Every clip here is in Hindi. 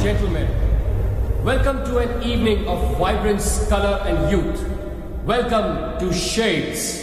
gentlemen, welcome to an evening of vibrance, color and youth. Welcome to Shades.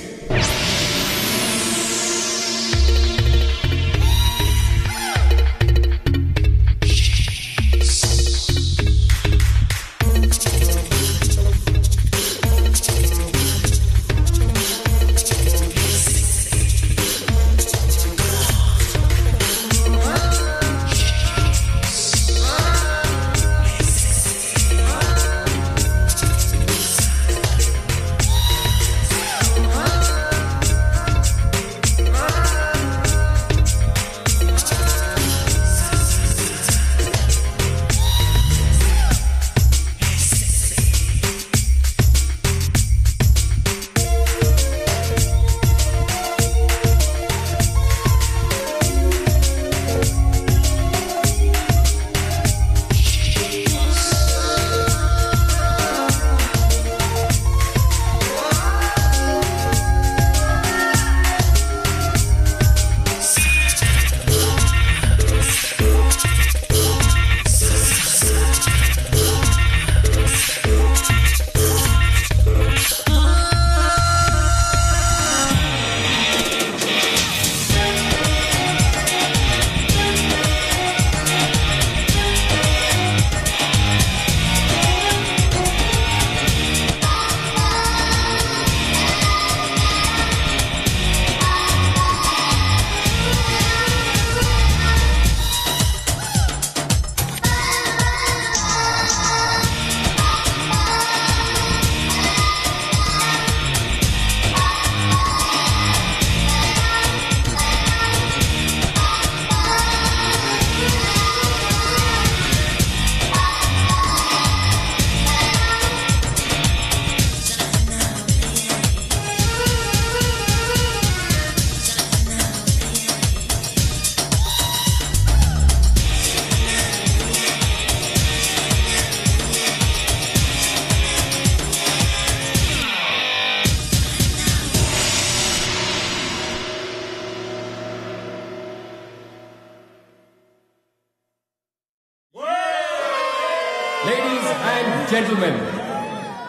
Ladies and gentlemen,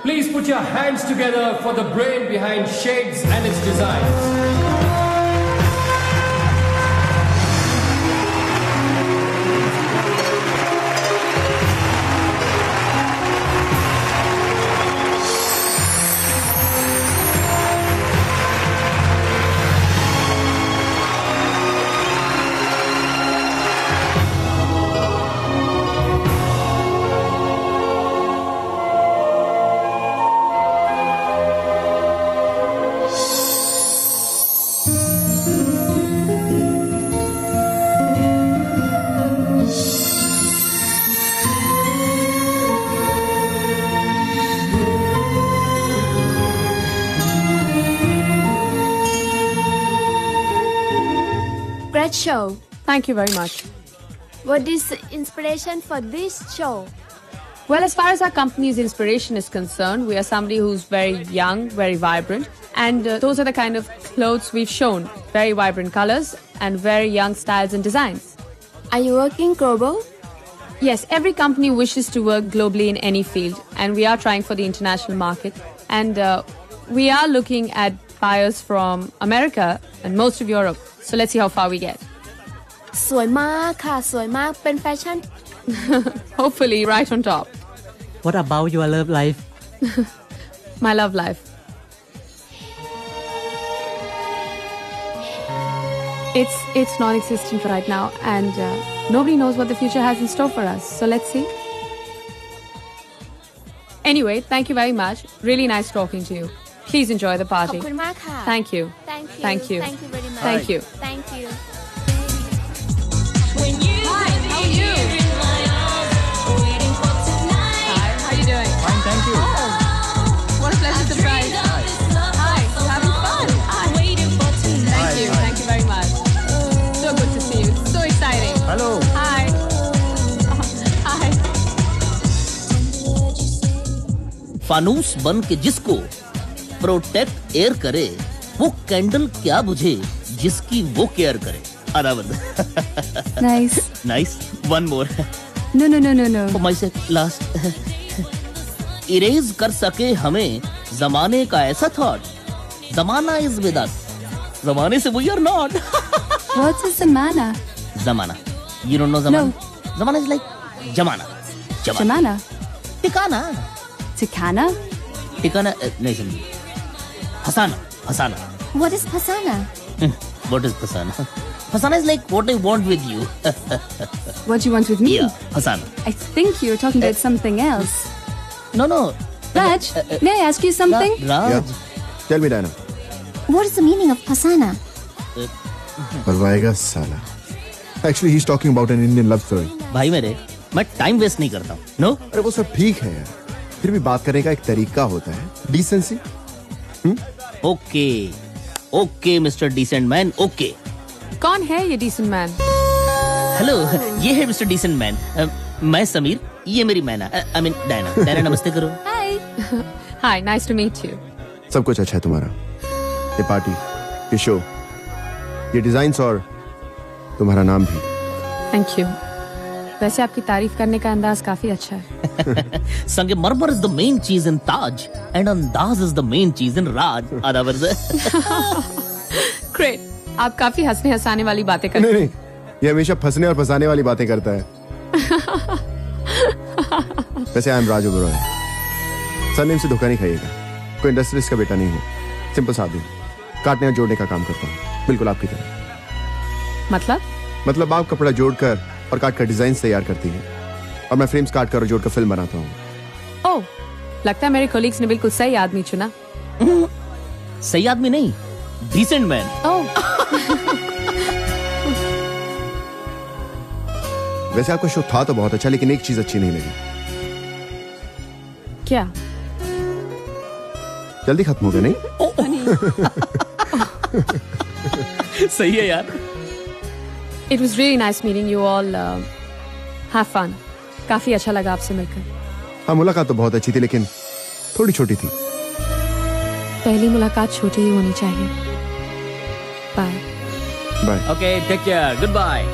please put your hands together for the brain behind Shades and its designs. Great show. Thank you very much. What is the inspiration for this show? Well, as far as our company's inspiration is concerned, we are somebody who's very young, very vibrant, and those are the kind of clothes we've shown. Very vibrant colors and very young styles and designs. Are you working global? Yes, every company wishes to work globally in any field, and we are trying for the international market. And we are looking at buyers from America and most of Europe. So let's see how far we get. สวยมากค่ะสวยมากเป็นแฟชั่น Hopefully right on top. What about your love life? My love life. It's non-existent right now, and nobody knows what the future has in store for us. So let's see. Anyway, thank you very much. Really nice talking to you. Please enjoy the ขอบ party. คุณมากค่ะ Thank you. Thank you Thank you. Thank you very much Thank you. Thank you Hi, how are you? Hi, how are you doing? Fine, thank you. Oh, what a pleasant surprise. Hi, you having fun? Hi. Thank you very much. So good to see you. So exciting. Hello. Hi. Hi. फानूस बन के जिसको प्रोटेक्ट एयर करे वो कैंडल क्या बुझे जिसकी वो केयर करे. Nice. One more. No, no, no, no, no. For my sake, last. Erase कर सके हमें जमाने का ऐसा थॉट. जमाना is with us. जमाने से we are not. What's a zamana? जमाना. You don't know zamana? No. Zamana is like जमाना. Zamana? ठिकाना. Tikana? ठिकाना नहीं समझी. फसाना. फसाना. What is Pasana? What is Fasana? Fasana is like what I want with you. What do you want with me? Yeah, Fasana. I think you're talking about something else. No, no. Raj, may I ask you something? Raj. Yeah. Tell me, Diana. What is the meaning of Pasana? मरवाएगा साला. Actually, he's talking about an Indian love story. भाई मेरे, मैं टाइम वेस्ट नहीं करता हूँ. No? अरे वो सब ठीक है यार. फिर भी बात करने का एक तरीका होता है. Decency. Okay. Okay, Mr. Decent Man. Okay. कौन है ये decent man? हेलो, ये है मिस्टर डिसेंट मैन. मैं समीर, ये मेरी मैना. I mean Diana. डायना नमस्ते करो. Hi. Hi, nice to meet you. सब कुछ अच्छा है तुम्हारा. ये पार्टी, ये शो, ये डिजाइन्स और तुम्हारा नाम भी. Thank you. वैसे आपकी तारीफ करने का अंदाज काफी अच्छा है. संगमरमर इज द मेन चीज इन ताज एंड अंदाज इज द मेन चीज इन राज. आधा वर्ष. Great. आप काफी हंसने हंसाने वाली बातें करते नहीं, ये हमेशा फंसने और फंसाने वाली बातें करता है. वैसे I am Raj Oberoi. Surname से धोखा नहीं खाइएगा. कोई इंडस्ट्रियलिस्ट का बेटा नहीं हूँ. सिंपल सा आदमी. काटने और जोड़ने का काम करता हूँ, बिल्कुल आपकी तरह. मतलब आप कपड़ा जोड़कर और काट कर डिजाइन तैयार करती हैं और मैं फ्रेम्स काट कर और जोड़कर फिल्म बनाता हूँ. ओह, लगता है मेरे कोलीग्स ने बिल्कुल सही आदमी चुना. सही आदमी नहीं, डिसेंट मैन. ओह. वैसे आपका शो था तो बहुत अच्छा, लेकिन एक चीज अच्छी नहीं लगी. क्या? जल्दी खत्म हो गया नहीं? सही है यार. It was really nice meeting you all. Have fun. काफी अच्छा लगा आपसे मिलकर. हाँ, मुलाकात तो बहुत अच्छी थी, लेकिन थोड़ी छोटी थी. पहली मुलाकात छोटी ही होनी चाहिए. Bye. Bye. Okay, take care. Goodbye.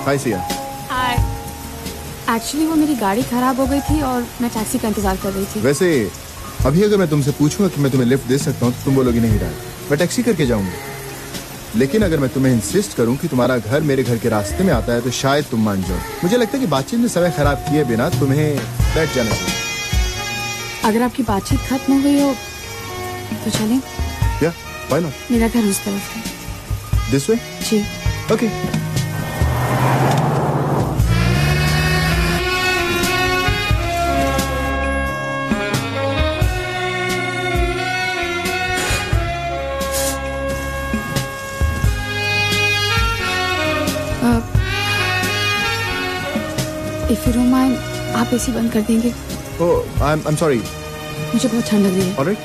Hi Siya. Hi. Actually वो मेरी गाड़ी खराब हो गई थी और मैं टैक्सी का इंतजार कर रही थी. वैसे अभी अगर मैं तुमसे पूछूंगा कि मैं तुम्हें लिफ्ट दे सकता हूँ तो तुम बोलोगी नहीं यार, मैं टैक्सी करके जाऊंगी. लेकिन अगर मैं तुम्हें इंसिस्ट करूं कि तुम्हारा घर मेरे घर के रास्ते में आता है तो शायद तुम मान जाओ. मुझे लगता है कि बातचीत में समय खराब किए बिना तुम्हें बैठ जाना चाहिए. अगर आपकी बातचीत खत्म हो गई हो तो चलें. या व्हाई नॉट? मेरा घर उस तरफ है. This way? जी. Okay. If you don't mind, आप एसी बंद कर देंगे? Oh, I'm sorry. मुझे बहुत ठंड लग रही है. All right.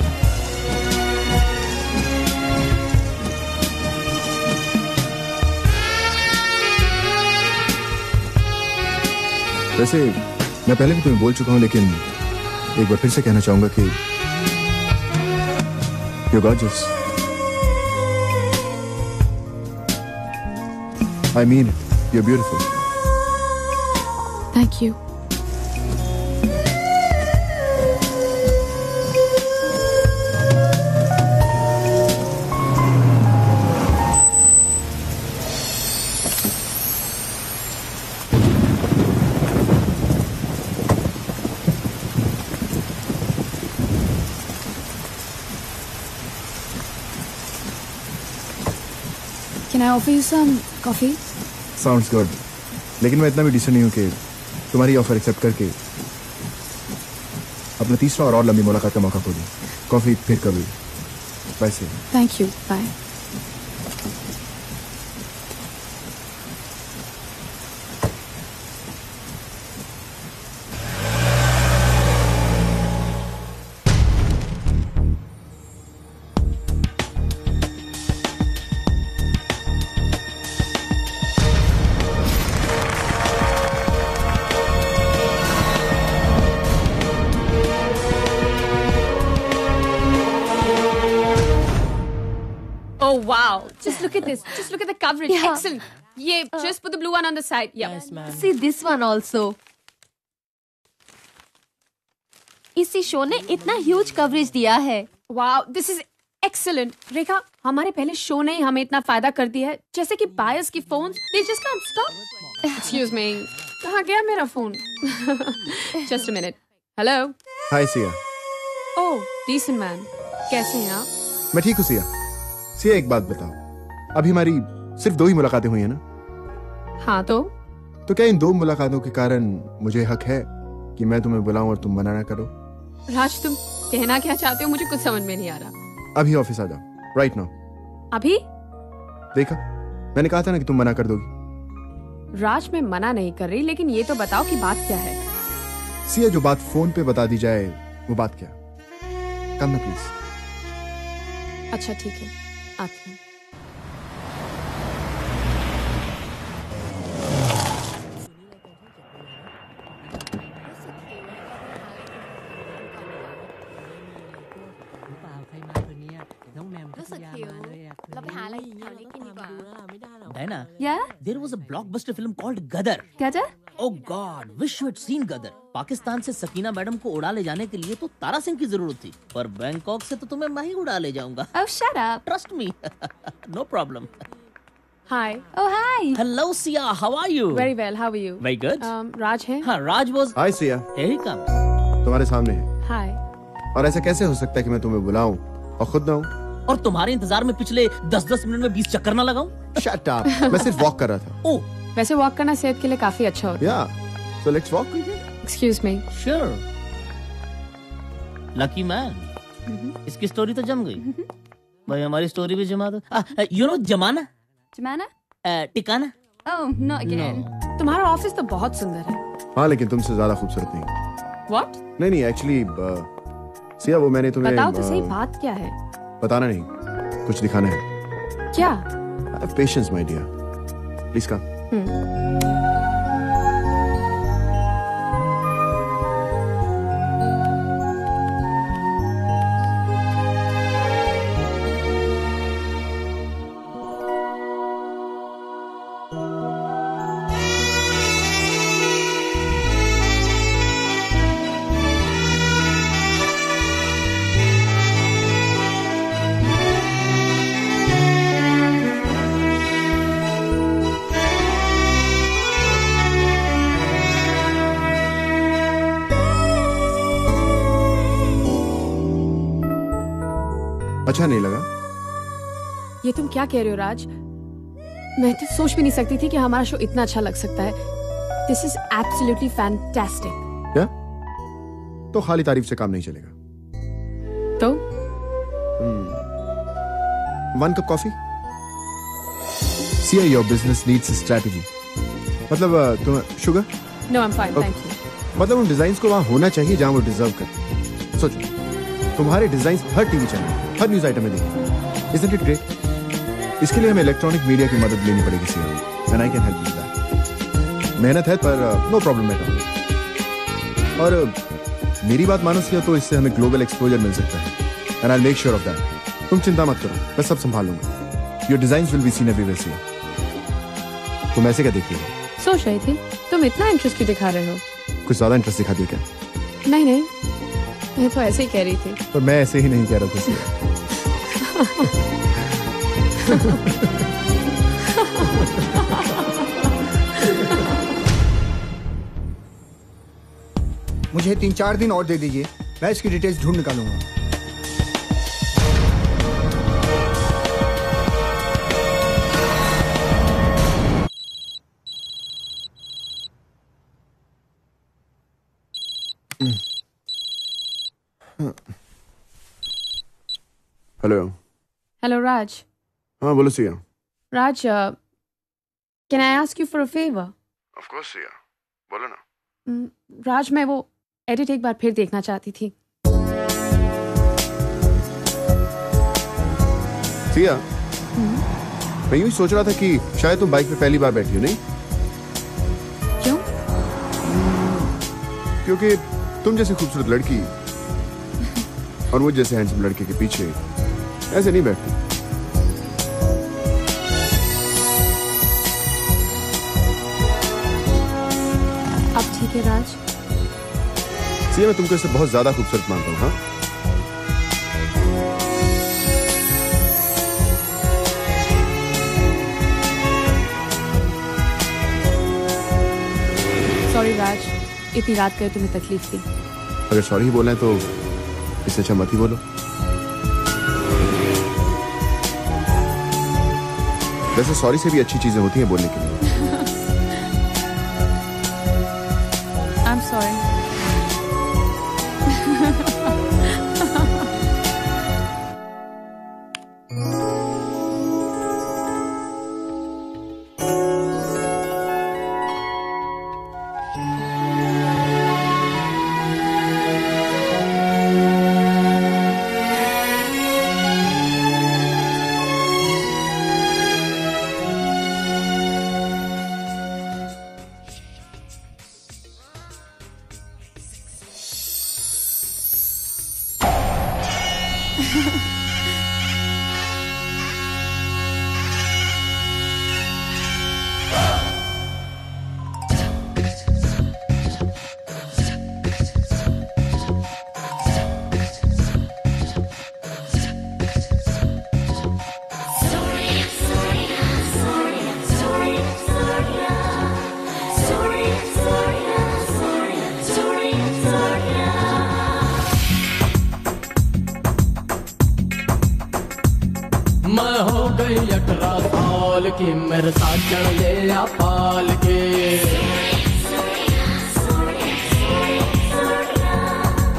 वैसे मैं पहले भी तुम्हें बोल चुका हूं, लेकिन एक बार फिर से कहना चाहूंगा कि you're gorgeous. I mean it. You're beautiful. Thank you. Can I offer you some coffee? Sounds good. लेकिन मैं इतना भी डिसेंट नहीं हूं कि तुम्हारी ऑफर एक्सेप्ट करके तुम्हें तीसरा और लंबी मुलाकात का मौका खो दी। कॉफी फिर कभी। Bye Siya. Thank you, bye. Oh wow! Just look at this. Just look at the coverage. Yeah. Excellent. Yeah, just put the blue one on the side. Yeah. Yes, ma'am. See this one also. इसी शो ने इतना ह्यूज कवरेज दिया है। Wow, this is excellent. रेखा, हमारे पहले शो ने ही हमें इतना फायदा कर दिया है, जैसे कि बायर्स की phones, they just can't stop. Excuse me. कहाँ गया मेरा phone? Just a minute. Hello. Hi Siya. Oh, decent man. कैसे हैं आप? मैं ठीक हूँ सिया। सिया एक बात बताओ, अभी हमारी सिर्फ 2 ही मुलाकातें हुई है ना? हाँ तो क्या इन 2 मुलाकातों के कारण मुझे हक है कि मैं तुम्हें बुलाऊं और तुम मना ना करो? राज, तुम कहना क्या चाहते हो मुझे कुछ समझ में नहीं आ रहा। अभी ऑफिस आ जाओ, राइट नाउ। अभी? देखा, मैंने कहा था ना कि तुम मना कर दोगी। राज, मैं मना नहीं कर रही, लेकिन ये तो बताओ कि बात क्या है। सिया, जो बात फोन पे बता दी जाए वो बात क्या? कम ना प्लीज। अच्छा ठीक है, आती हूँ। Diana, Yeah? there was a blockbuster film called Gadar. Gadar? Oh God, wish you had seen Gadar. Pakistan से सकीना मैडम को उड़ा ले जाने के लिए तो तारा सिंह की जरूरत थी, पर बैंकॉक से तो तुम्हें मैं ही उड़ा ले जाऊंगा। Oh, shut up. Trust me. No problem. Hi. Oh, hi. Hello, Sia. How are you? Very well. How are you? Very good. राज है? हाँ, Raj was. Hi Siya, Here he comes. तुम्हारे सामने है। Hi. और ऐसा कैसे हो सकता है कि मैं तुम्हें बुलाऊं और खुद ना हूं? और तुम्हारे इंतजार में पिछले 10-10 मिनट में 20 चक्कर ना लगाऊं? Shut up. मैं सिर्फ वॉक कर रहा था। Oh, वैसे वॉक करना सेहत के लिए काफी अच्छा होता है। Yeah. So let's walk. Excuse me. sure. Lucky man. इसकी स्टोरी तो जम गई। भाई हमारी स्टोरी भी जमा दो। You know जमाना? Jemana? टिकाना? Oh, not again. तुम्हारा ऑफिस तो बहुत सुंदर है। हाँ, लेकिन तुमसे ज्यादा खूबसूरत नहीं। What? नहीं, एक्चुअली सिया, वो मैंने तुम्हें बताओ तो सही, बात क्या है? बताना नहीं, कुछ दिखाना है। क्या? Have patience, my dear. Please come. अच्छा नहीं लगा? ये तुम क्या कह रहे हो राज? मैं तो सोच भी नहीं सकती थी कि हमारा शो इतना अच्छा लग सकता है। This is absolutely fantastic. क्या? तो खाली तारीफ से काम नहीं चलेगा। तो 1 cup coffee? See, your business needs a strategy. मतलब तुम sugar? No, I am fine, thank you. मतलब उन डिजाइन को वहां होना चाहिए जहां वो डिजर्व करते। सोचो, तुम्हारे डिजाइन हर टीवी चैनल, हर न्यूज आइटम में देखो। Isn't it great? इसके लिए हमें इलेक्ट्रॉनिक मीडिया की मदद लेनी पड़ेगी Siya, and I can help you with that. मेहनत है पर नो प्रॉब्लम एट ऑल। और मेरी बात मानो सिया, तो इससे हमें ग्लोबल एक्सपोजर मिल सकता है, and I'll make sure of that. तुम चिंता मत करो, मैं सब संभाल लूंगा। Your designs will be seen everywhere Siya. तुम ऐसे क्या देख रही हो? सोच रही थी, तुम इतना इंटरेस्ट क्यों दिखा रहे हो? कुछ ज्यादा इंटरेस्ट दिखा दिया क्या? नहीं नहीं, मैं तो ऐसे ही कह रही थी। पर मैं ऐसे ही नहीं कह रहा था सिया। मुझे 3-4 दिन और दे दीजिए, मैं इसकी डिटेल्स ढूंढ निकालूंगा। हेलो। Hello, Raj. हाँ बोलो Siya. Raj, can I ask you for a favor? Of course Siya, बोलो ना। Raj, मैं वो एडिट एक बार फिर देखना चाहती थी। सिया, मैं यूं ही सोच रहा था कि शायद तुम बाइक पे पहली बार बैठी हो, नहीं? क्यों? क्योंकि तुम जैसी खूबसूरत लड़की और मुझ जैसे हैंडसम लड़के के पीछे ऐसे नहीं बैठती। अब ठीक है राज। सिया, मैं तुमको इससे बहुत ज्यादा खूबसूरत मानता हूँ। हाँ, सॉरी राज, इतनी रात करे तुम्हें तकलीफ दी। अगर सॉरी ही बोलना है तो इससे अच्छा मत ही बोलो। वैसे सॉरी से भी अच्छी चीजें होती हैं बोलने के लिए। I'm sorry. मैं हो गई 18 साल की, मेरे साजन ले आ पाल के।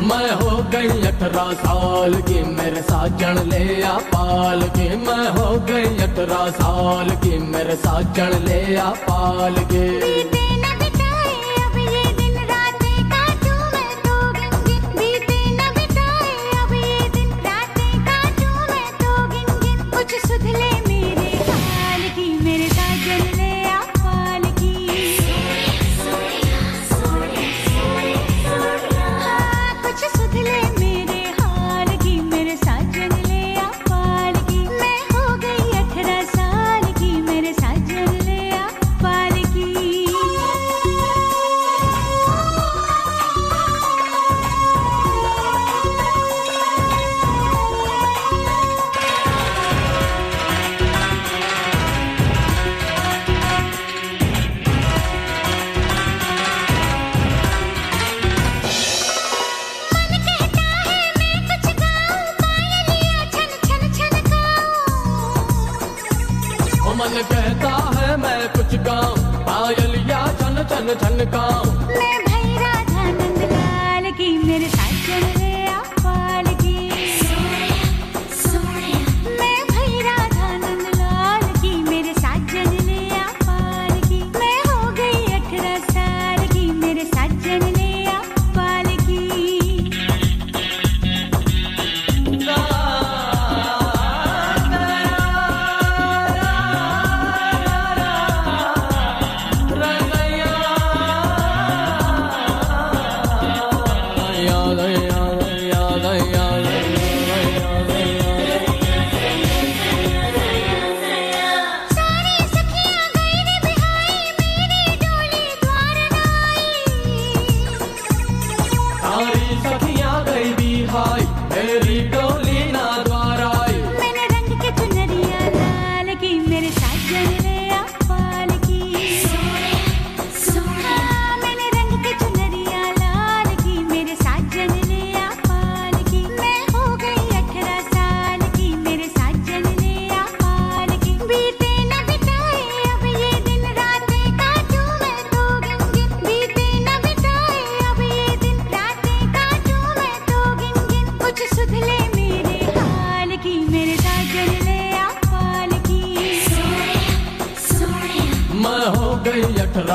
मैं हो गई 18 साल की, मेरे साजन ले आ पाल के। मैं हो गई 18 साल की, मेरे साजन ले आ पाल के। मन कहता है मैं कुछ गाऊं, पायलिया छन छन छन गाऊं। मैं भाई राधा नंदलाल की, मेरे साजन ले आ पाल की। मैं भाई राधा नंदलाल की, मेरे साजन ले आ पाल की। मैं हो गई 18 साल की, मेरे साजन ले आ पाल की।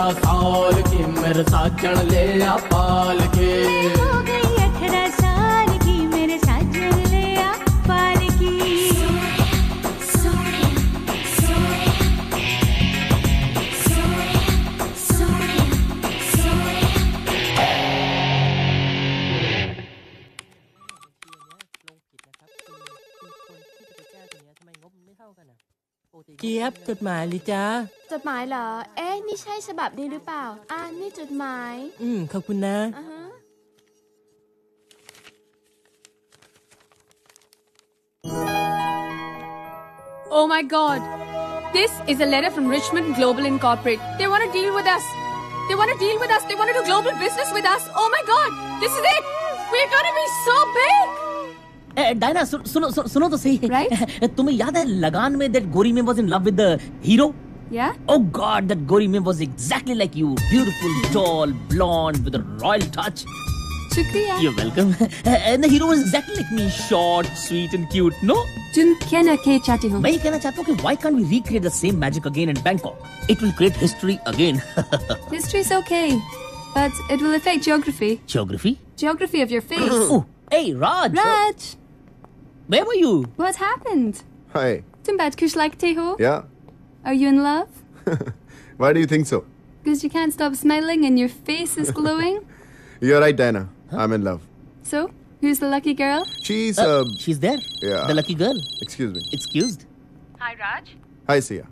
18 साल की मेरे साजन ले आ पाल के। मैं हो गई 18 साल की मेरे साजन ले आ पाल की।เจี๊ยบจดหมายหรือจ๊ะ จดหมายเหรอ เอ๊ะ นี่ใช่ฉบับนี้หรือเปล่า นี่จดหมาย ขอบคุณนะ อ่าฮะ Oh my God. This is a letter from Richmond Global Incorporate. They want to deal with us. They want to deal with us. They want to do global business with us. Oh my God. This is it. We're going to be so big. Diana सुनो तो सही। Right? तुम्हें याद है लगान में that Gori Mem was in love with the hero? Yeah? Oh God, that Gori Mem was exactly like you. Beautiful, tall, blonde, with a royal touch. Shukriya. You're welcome. And the hero was exactly like me, short, sweet and cute, no? तुम कहना क्या चाहती हो? मैं ये कहना चाहता हूँ कि why can't we recreate the same magic again in Bangkok? It will create history again. History is okay, but it will affect geography. Geography? Geography of your face. Oh, hey, Raj. Raj, Where were you? what happened? Hi. तुम बात कुछ लगते हो? Yeah. Are you in love? Why do you think so? Because you can't stop smiling and your face is glowing. You're right, Diana. I'm in love. So, who's the lucky girl? She's She's there. Yeah. The lucky girl. Excuse me. Excused. Hi, Raj. Hi, Sia.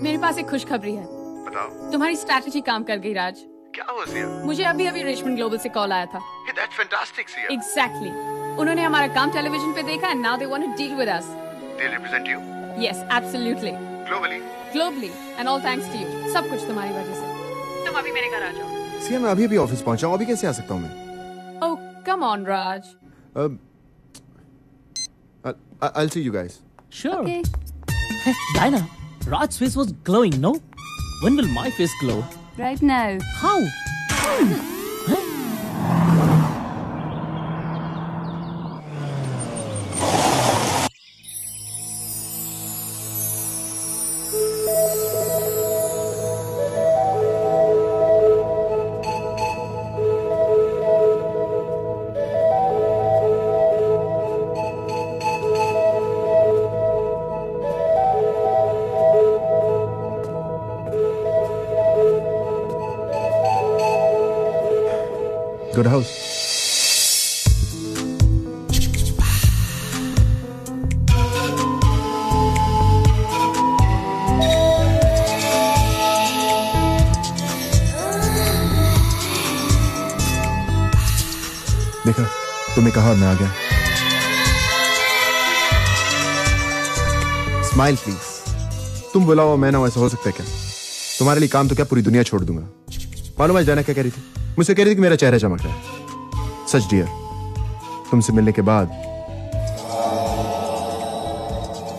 मेरे पास एक खुशखबरी है। बताओ। तुम्हारी स्ट्रैटेजी काम कर गई, राज। क्या हुआ, Sia? मुझे अभी रिचमंड ग्लोबल से कॉल आया था। Hey, that's fantastic, Sia. Exactly. उन्होंने हमारा काम टेलीविजन पे देखा and now they want to deal with us. They represent you Yes, absolutely. globally. Globally and all thanks to you. सब कुछ तुम्हारी वजह से। तुम अभी मेरे घर आ जाओ। Sia, मैं अभी ऑफिस पहुंचा हूँ। अभी कैसे आ सकता हूँ मैं? Oh, come on, Raj. I'll see you guys. Sure. Okay. Hey, Diana, Raj's face was glowing, no? When will my face glow? Right now. How? Good house. देखा, तुम्हें कहा और मैं आ गया। Smile please. तुम बुलाओ मैं ना, ऐसा हो सकता है क्या? तुम्हारे लिए काम तो क्या पूरी दुनिया छोड़ दूंगा। मालूम है जाना क्या कह रही थी? मुझसे कह रही थी कि मेरा चेहरा चमक रहा है। सच डियर, तुमसे मिलने के बाद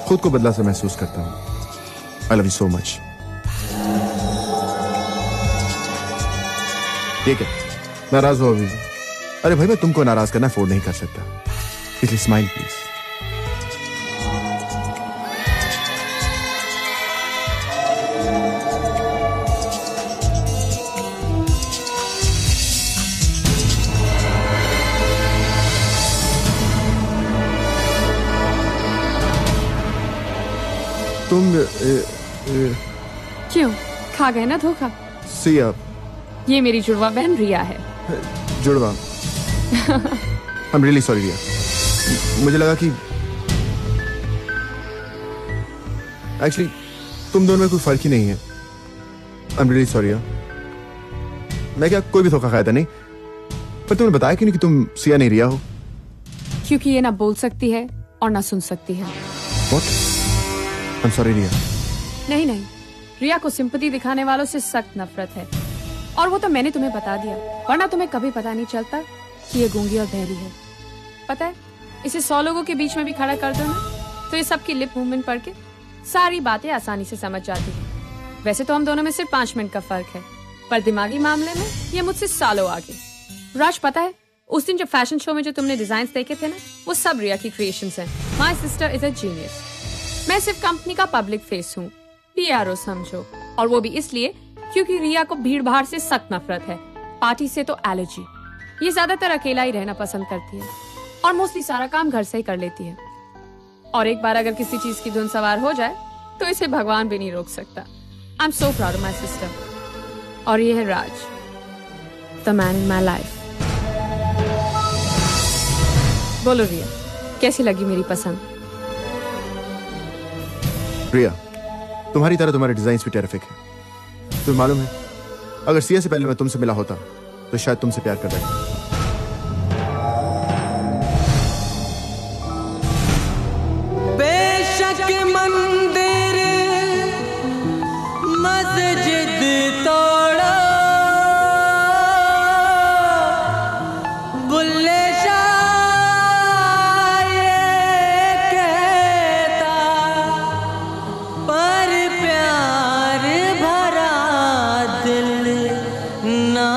खुद को बदला सा महसूस करता हूं। I love you so much. ठीक है, नाराज हो अभी? अरे भाई, मैं तुमको नाराज करना अफोर्ड नहीं कर सकता, इसलिए स्माइल प्लीज। तुम क्यों? खा गए ना धोखा? सिया, ये मेरी जुड़वा बहन रिया है। जुड़वा। I'm really sorry रिया। मुझे लगा कि एक्चुअली तुम दोनों में कोई फर्क ही नहीं है। I'm really sorry यार। मैं क्या कोई भी धोखा खाया था नहीं, पर तुमने बताया क्यों नहीं कि तुम सिया नहीं रिया हो? क्योंकि ये ना बोल सकती है और ना सुन सकती है। What? I'm sorry रिया। नहीं, रिया को सिंपैथी दिखाने वालों से सख्त नफरत है, और वो तो मैंने तुम्हें बता दिया, वरना तुम्हें कभी पता नहीं चलता कि ये गूंगी और बहरी है। पता है, इसे 100 लोगों के बीच में भी खड़ा कर दो ना, तो ये सबकी लिप मूवमेंट पढ़ के सारी बातें आसानी से समझ जाती है। वैसे तो हम दोनों में सिर्फ 5 मिनट का फर्क है, पर दिमागी मामले में ये मुझसे सालों आगे। राज, पता है, उस दिन जब फैशन शो में जो तुमने डिजाइन देखे थे ना, वो सब रिया की क्रिएशंस हैं। My sister is a genius. मैं सिर्फ कंपनी का पब्लिक फेस हूँ, PRO समझो, और वो भी इसलिए क्योंकि रिया को भीड़ भाड़ से सख्त नफरत है, पार्टी से तो एलर्जी। ये ज्यादातर अकेला ही रहना पसंद करती है और मोस्टली सारा काम घर से ही कर लेती है। और एक बार अगर किसी चीज की धुन सवार हो जाए तो इसे भगवान भी नहीं रोक सकता। I am so proud of my sister. और ये है Raj, the man in my life. बोलो रिया, कैसी लगी मेरी पसंद? रिया, तुम्हारी तरह तुम्हारे डिजाइन भी टेरिफिक है। तुम्हें मालूम है, अगर सिया से पहले मैं तुमसे मिला होता तो शायद तुमसे प्यार कर बैठता। बेशक मंदिर मस्जिद तोड़ो, बुल्ले शाह ये कहता, पर प्यार भरा दिल ना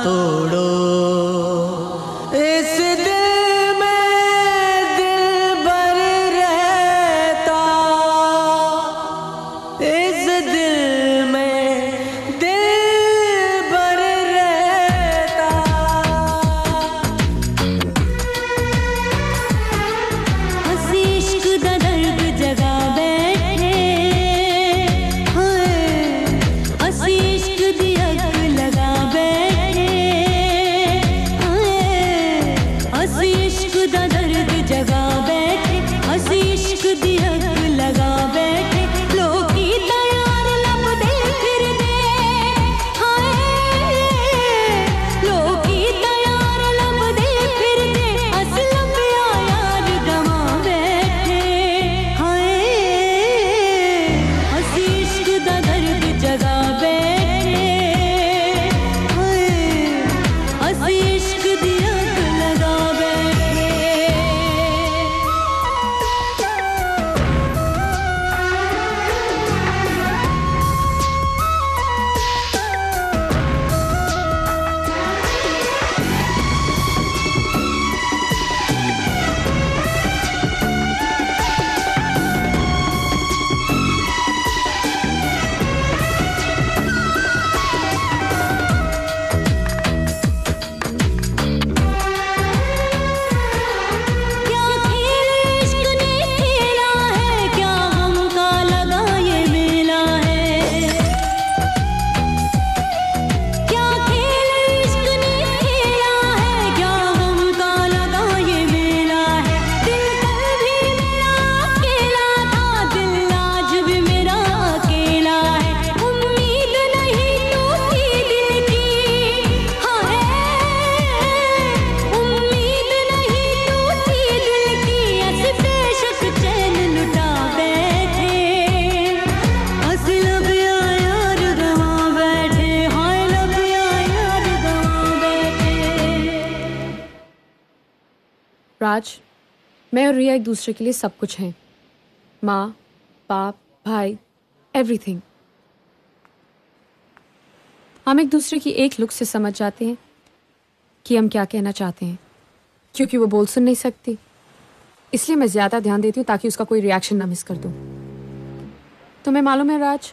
तोड़ो। इस दिल में दिल भर रहता, इस दिल में दिल भर रहता। हंसी इश्क दा दर्द जगा बैठे, हाय हंसी इश्क दी अग लगा बैठे, हाय हंसी इश्क दा दर्द जगा बैठे, हंसी इश्क दी अग लगा बैठे। लोग की तैयार लपदे फिरदे, हाय लोग की तैयार लपदे फिरदे, असलम यार गवा बैठे, हाय हंसी इश्क दा दर्द जगा बैठे, हाय हंसी इश्क दी अग लगा बैठे। क्या खेल इश्क ने खेला है, क्या गम का लगा ये मेला है। क्या खेल इश्क ने खेला है, क्या गम का लगा ये मेला है। दिल कल भी मेरा अकेला था, दिल आज भी मेरा अकेला है। उम्मीद नहीं टूटी दिल की, हाय उम्मीद नहीं टूटी दिल की, ऐसे बेशक चैन लुटा बैठे, हंस लबिया यार गवा बैठे, हाय लबिया यार गवा बैठे। राज, मैं और रिया एक दूसरे के लिए सब कुछ हैं। माँ, बाप, भाई, एवरीथिंग। हम एक दूसरे की एक लुक से समझ जाते हैं कि हम क्या कहना चाहते हैं। क्योंकि वो बोल सुन नहीं सकती, इसलिए मैं ज्यादा ध्यान देती हूँ ताकि उसका कोई रिएक्शन ना मिस कर दूँ। तुम्हें मालूम है राज,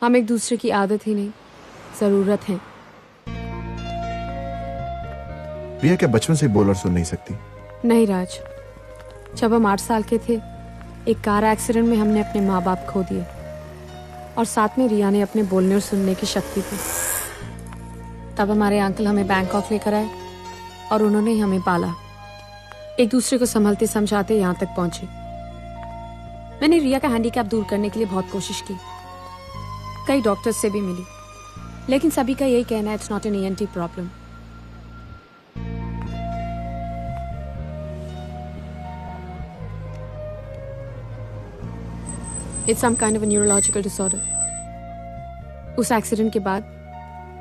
हम एक दूसरे की आदत ही नहीं, जरूरत है। रिया क्या बचपन से बोल और सुन नहीं सकती? नहीं राज, जब हम 8 साल के थे, एक कार एक्सीडेंट में हमने अपने माँ बाप खो दिए और साथ में रिया ने अपने बोलने और सुनने की शक्ति दी। तब हमारे अंकल हमें बैंकॉक लेकर आए और उन्होंने ही हमें पाला। एक दूसरे को संभलते समझाते यहाँ तक पहुंचे। मैंने रिया का हैंडीकैप दूर करने के लिए बहुत कोशिश की, कई डॉक्टर्स से भी मिली, लेकिन सभी का यही कहना है it's not an ENT problem. It's some kind of a neurological disorder. उस एक्सीडेंट के बाद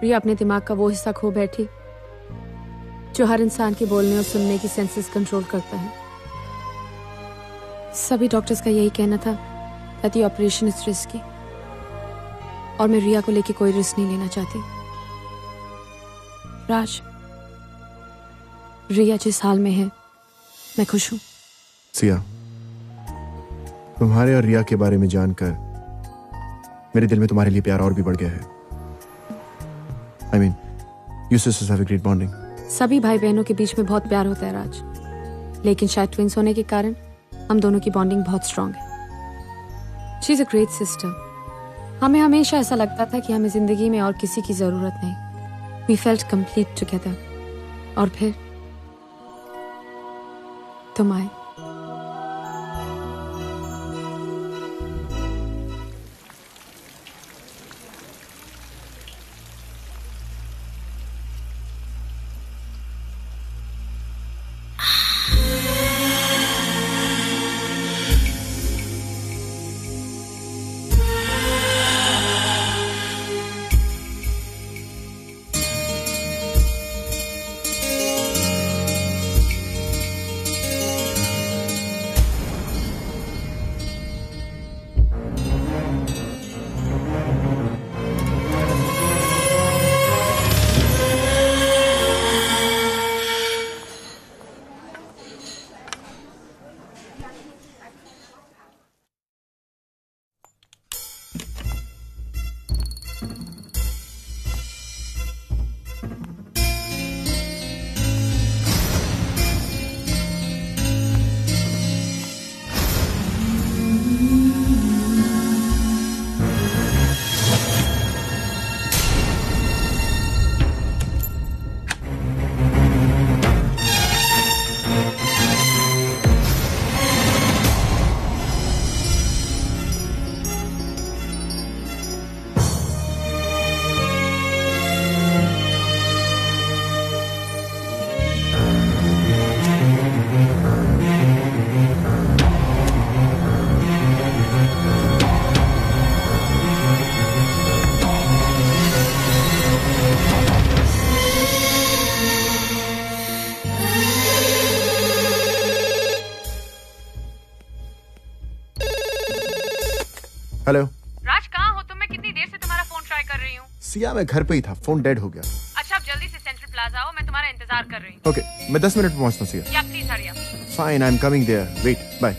रिया अपने दिमाग का वो हिस्सा खो बैठी जो हर इंसान के बोलने और सुनने की सेंसेस कंट्रोल करता है। सभी डॉक्टर्स का यही कहना था that the operation is risky, और मैं रिया को लेके कोई रिस्क नहीं लेना चाहती। राज, रिया जिस हाल में है मैं खुश हूँ। सिया, तुम्हारे और रिया के बारे में जानकर मेरे दिल में तुम्हारे लिए प्यार और भी बढ़ गया है। I mean, you sisters have a great bonding. सभी भाई बहनों के बीच में बहुत प्यार होता है राज, लेकिन शायद ट्विंस होने के कारण हम दोनों की बॉन्डिंग बहुत स्ट्रांग है। She is a great sister. हमें हमेशा ऐसा लगता था कि हमें जिंदगी में और किसी की जरूरत नहीं। We felt complete together. और फिर तुम आए। हेलो राज, कहाँ हो तुम? मैं कितनी देर से तुम्हारा फोन ट्राई कर रही हूँ। सिया, मैं घर पे ही था, फोन डेड हो गया। अच्छा, अब जल्दी से सेंट्रल प्लाजा आओ, मैं तुम्हारा इंतजार कर रही हूँ। ओके, मैं 10 मिनट में पहुंचता हूँ Siya. Yeah please hurry up. Fine, I am coming there, wait, bye.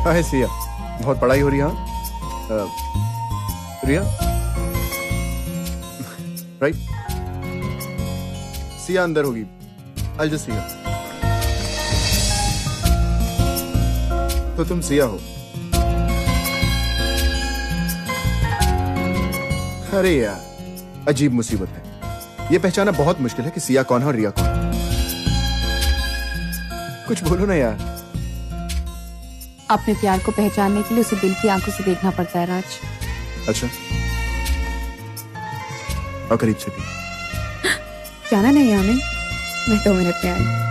Hi Siya, बहुत पढ़ाई हो रही है रिया, राइट? सिया अंदर होगी, I'll just see her. तो तुम सिया हो? अरे यार, अजीब मुसीबत है। ये पहचाना बहुत मुश्किल है कि सिया कौन है और रिया कौन। कुछ बोलो ना यार। अपने प्यार को पहचानने के लिए उसे दिल की आंखों से देखना पड़ता है राज। अच्छा, और करीब से भी। जाना नहीं आने, मैं 2 मिनट में आई।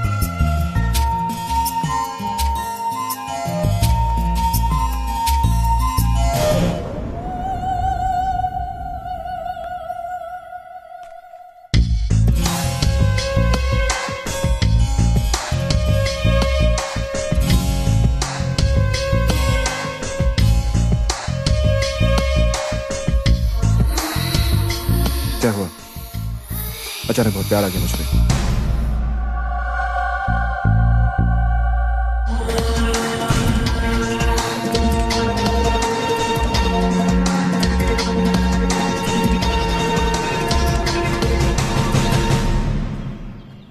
क्या हुआ? अचानक बहुत प्यार आ गया मुझ पे।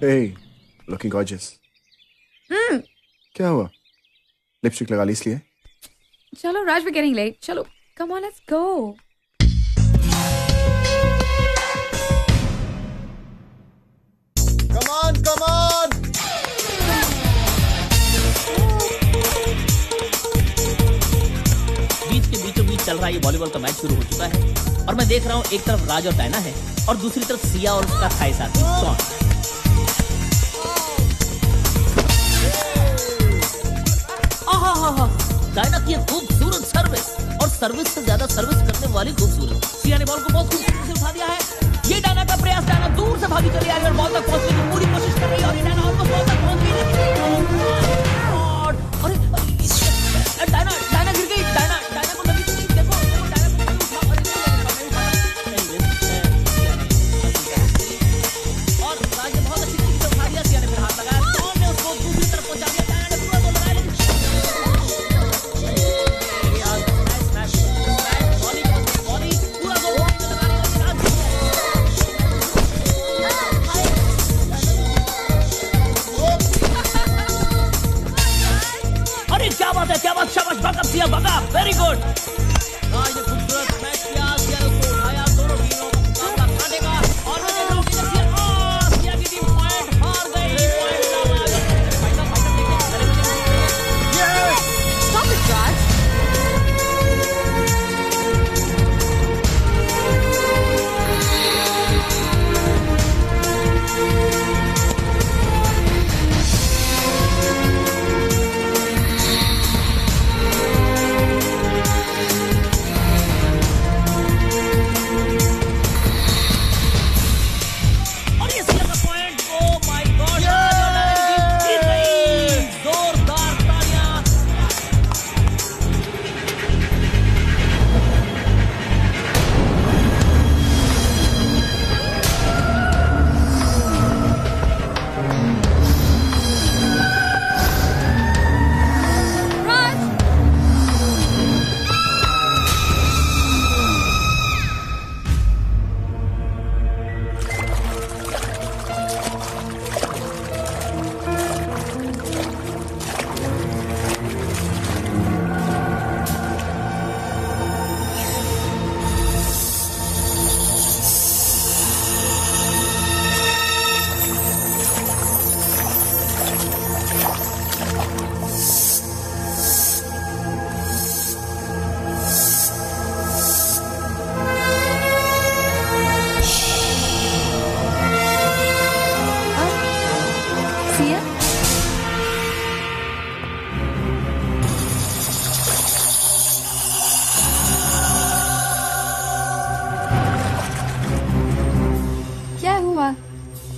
Hey, looking gorgeous. क्या हुआ? लिपस्टिक लगा ली इसलिए? चलो राज, we're getting late. चलो, come on, let's go. Come on! बीच के बीचों बीच चल रहा ये वॉलीबॉल का मैच शुरू हो चुका है और मैं देख रहा हूँ एक तरफ राज और डायना है और दूसरी तरफ सिया और उसका थाई साथी कौन। डायना की खूबसूरत सर्विस और सर्विस से ज्यादा सर्विस करने वाली खूबसूरत सिया ने बॉल को बहुत खूबसूरती से उठा दिया है। ये डायना का प्रयास, डायना दूर से भागी चली आ रही है और बॉल तक पहुंचने की पूरी कोशिश कर रही है और ये डायना ऑलमोस्ट बॉल तक पहुंच गई। अरे डायना गिर गई। डायना को लगी थी, देखो डायना को और राज ने बहुत अच्छी तरीके से उठा दिया। सिया ने फिर हाथ लगाया, बॉल ने उसको दूसरी तरफ पहुंचा दिया। डायना ने पूरा गोल लगाया लेकिन पूरा गोल क्या बात, शाबाश, बकअप किया, बकअप, वेरी गुड। ये खूबसूरत मैच किया, सिया ने उसको उठाया, दोनों टीमों का मुकाबला काटेगा और मैं देख रहा हूँ कि सिया की टीम पॉइंट हार गई। Stop it, Raj.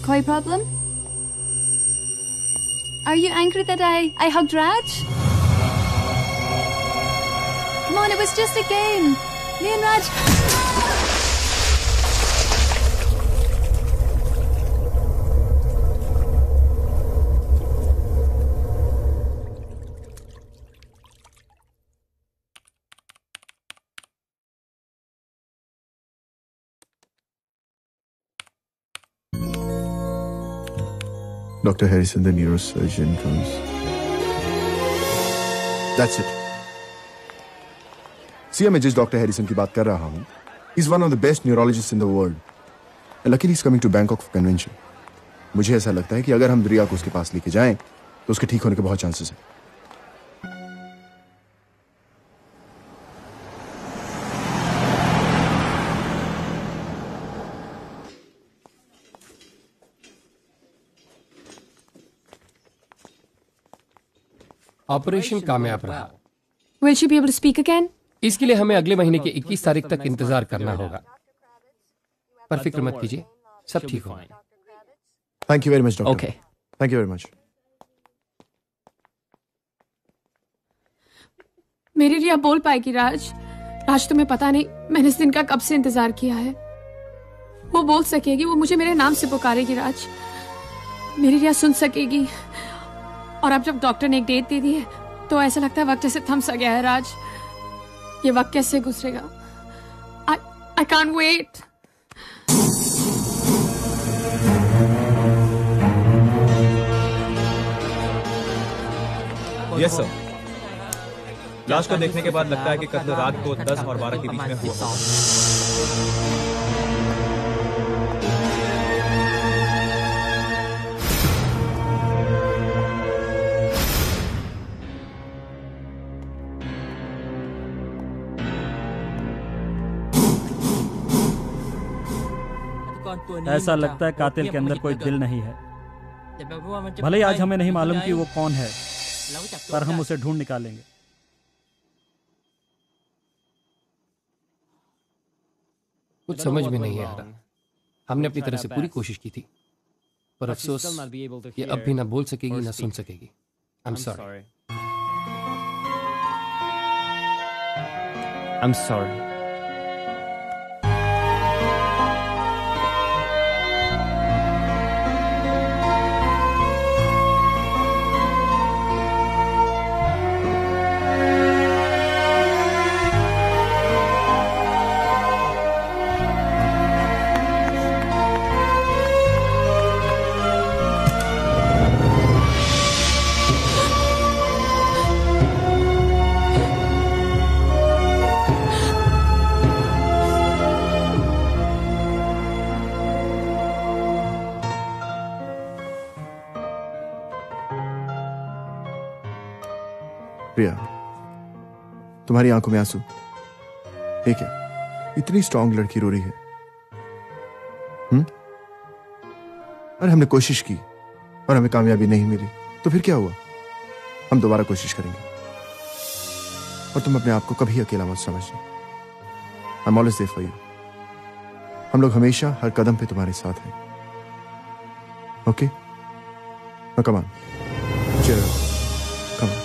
Koi problem? Are you angry that I hugged Raj? Come on, it was just a game. Me and Raj. Dr. Harrison, the neurosurgeon, comes. That's it. See, मैं जिस डॉक्टर हैरिसन की बात कर रहा हूँ, he's one of the best neurologists in the world. And luckily he's coming to Bangkok for convention. मुझे ऐसा लगता है कि अगर हम रिया को उसके पास लेके जाएं, तो उसके ठीक होने के बहुत चांसेस हैं। ऑपरेशन कामयाब रहा। Will she be able to speak again? इसके लिए हमें अगले महीने की 21 तारीख तक इंतजार करना होगा। पर फिक्र मत कीजिए, सब ठीक होगा। Thank you very much doctor. Okay, thank you very much. मेरी रिया बोल पाएगी राज? राज तुम्हें पता नहीं मैंने इस दिन का कब से इंतजार किया है। वो बोल सकेगी, वो मुझे मेरे नाम से पुकारेगी राज। मेरी रिया सुन सकेगी। और अब जब डॉक्टर ने एक डेट दे दी है तो ऐसा लगता है वक्त जैसे थम सा गया है राज। ये वक्त कैसे गुजरेगा? I can't wait. Yes sir. लाश को देखने के बाद लगता है कि कत्ल रात को 10 और 12 के बीच में हुआ। ऐसा लगता है कातिल के अंदर कोई दिल नहीं है। भले ही आज हमें नहीं मालूम कि वो कौन है, पर हम उसे ढूंढ निकालेंगे। कुछ समझ में नहीं आ रहा। हमने अपनी तरफ से पूरी कोशिश की थी, पर अफसोस ये अब भी ना बोल सकेगी ना सुन सकेगी। I'm sorry. I'm sorry. प्रिया, तुम्हारी आंखों में आंसू? ठीक है, इतनी स्ट्रांग लड़की रो रही है। अरे हमने कोशिश की और हमें कामयाबी नहीं मिली, तो फिर क्या हुआ? हम दोबारा कोशिश करेंगे। और तुम अपने आप को कभी अकेला मत समझना। I am always there for you. हम लोग हमेशा हर कदम पे तुम्हारे साथ हैं। Okay? Now come on, cheer up, come on.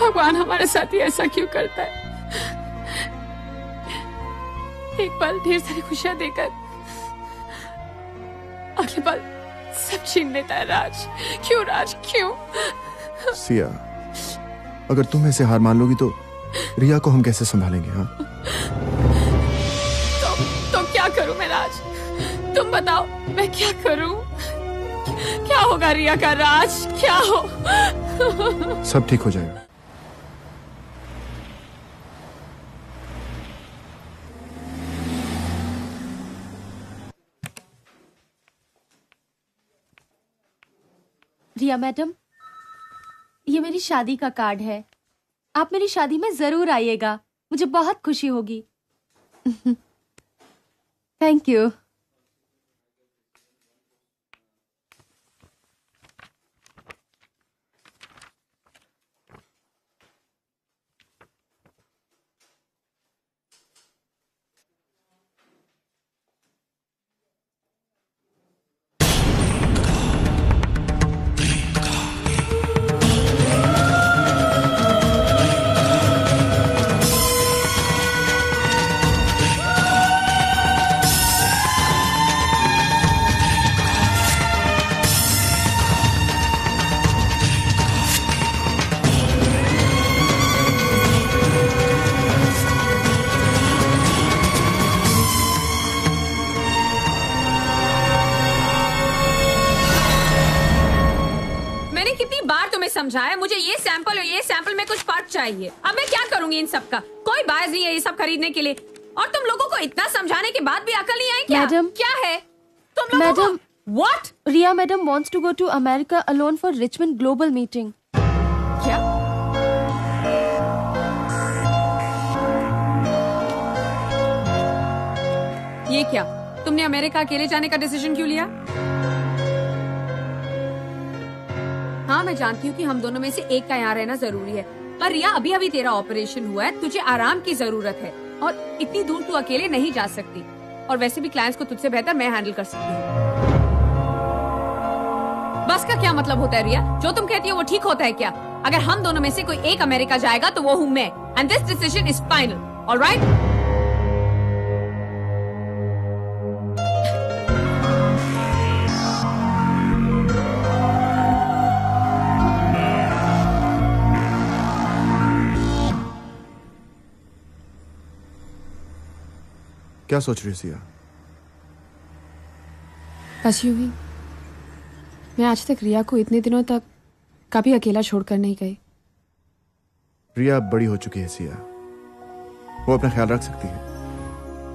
भगवान हमारे साथ ही ऐसा क्यों करता है? एक पल ढेर सारी खुशियां देकर अगले पल सब छीन लेता है राज। क्यों राज, क्यों? सिया, अगर तुम ऐसे हार मान लोगी तो रिया को हम कैसे संभालेंगे? हाँ, तो क्या करूं मैं राज? तुम बताओ, मैं क्या करूं? क्या होगा रिया का राज? क्या हो? सब ठीक हो जाएगा। रिया मैडम, ये मेरी शादी का कार्ड है। आप मेरी शादी में जरूर आइएगा, मुझे बहुत खुशी होगी। Thank you. समझाया मुझे ये सैंपल और ये सैंपल में कुछ फर्क चाहिए। अब मैं क्या करूंगी इन सब का? कोई बायस नहीं है ये सब खरीदने के लिए। और तुम लोगों को इतना समझाने के बाद भी अकल नहीं आई क्या? मैडम, क्या है तुम लोगों को? What? Riya madam wants to go to America alone for Richmond Global meeting. क्या? ये क्या, तुमने अमेरिका अकेले जाने का डिसीजन क्यों लिया? हाँ मैं जानती हूँ कि हम दोनों में से एक का यहाँ रहना जरूरी है, पर रिया अभी अभी तेरा ऑपरेशन हुआ है, तुझे आराम की जरूरत है और इतनी दूर तू अकेले नहीं जा सकती। और वैसे भी क्लाइंट्स को तुझसे बेहतर मैं हैंडल कर सकती हूँ। बस का क्या मतलब होता है रिया? जो तुम कहती हो वो ठीक होता है क्या? अगर हम दोनों में से कोई एक अमेरिका जाएगा तो वो हूँ मैं, and this decision is final, alright? क्या सोच रही है सिया? बस यूं ही। मैं आज तक रिया को इतने दिनों तक कभी अकेला छोड़कर नहीं गई। रिया अब बड़ी हो चुकी है सिया, वो अपना ख्याल रख सकती है।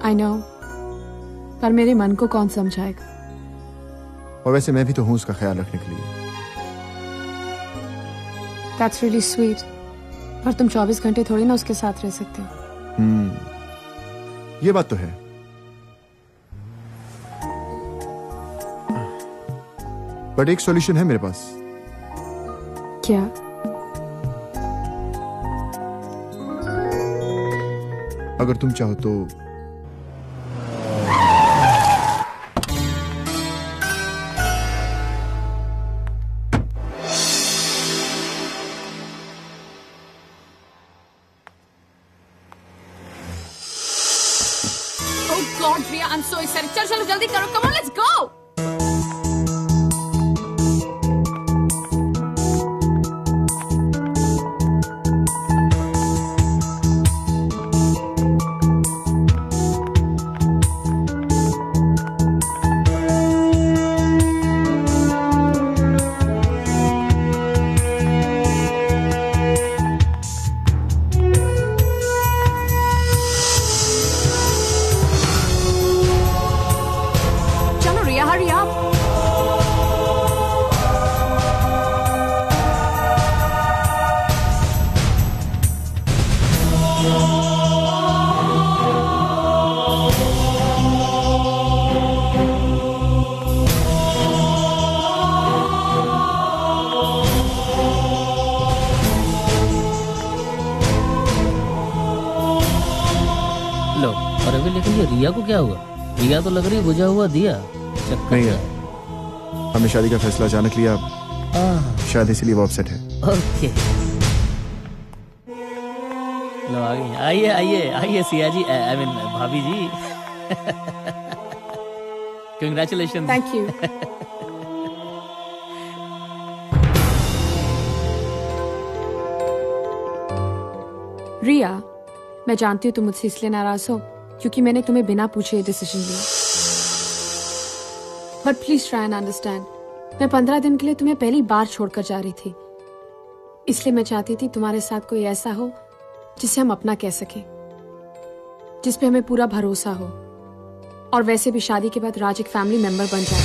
आई नो, पर मेरे मन को कौन समझाएगा? और वैसे मैं भी तो हूं उसका ख्याल रखने के लिए। That's really sweet। पर तुम 24 घंटे थोड़ी ना उसके साथ रह सकते हो। ये बात तो है। बट एक सॉल्यूशन है मेरे पास। क्या? अगर तुम चाहो तो Oh God, Riya, I'm so excited। चलो चलो जल्दी करो, come on, let's go। Hurry up। लो, और अभी लेकिन ये रिया को क्या हुआ? रिया तो लग रही बुझा हुआ दिया। नहीं है, हमने शादी का फैसला अचानक लिया, शायद इसलिए वो अपसेट है। ओके, लो आ गई। आइए आइए आइए सिया जी, आई मीन भाभी जी। कंग्रेचुलेशन। Thank you. रिया, मैं जानती हूँ तुम मुझसे इसलिए नाराज हो क्योंकि मैंने तुम्हें बिना पूछे ये डिसीजन लिया, but please try and understand. मैं 15 दिन के लिए तुम्हें पहली बार छोड़कर जा रही थी, इसलिए मैं चाहती थी तुम्हारे साथ कोई ऐसा हो जिसे हम अपना कह सके, जिस पे हमें पूरा भरोसा हो। और वैसे भी शादी के बाद राज एक फैमिली मेंबर बन जाए,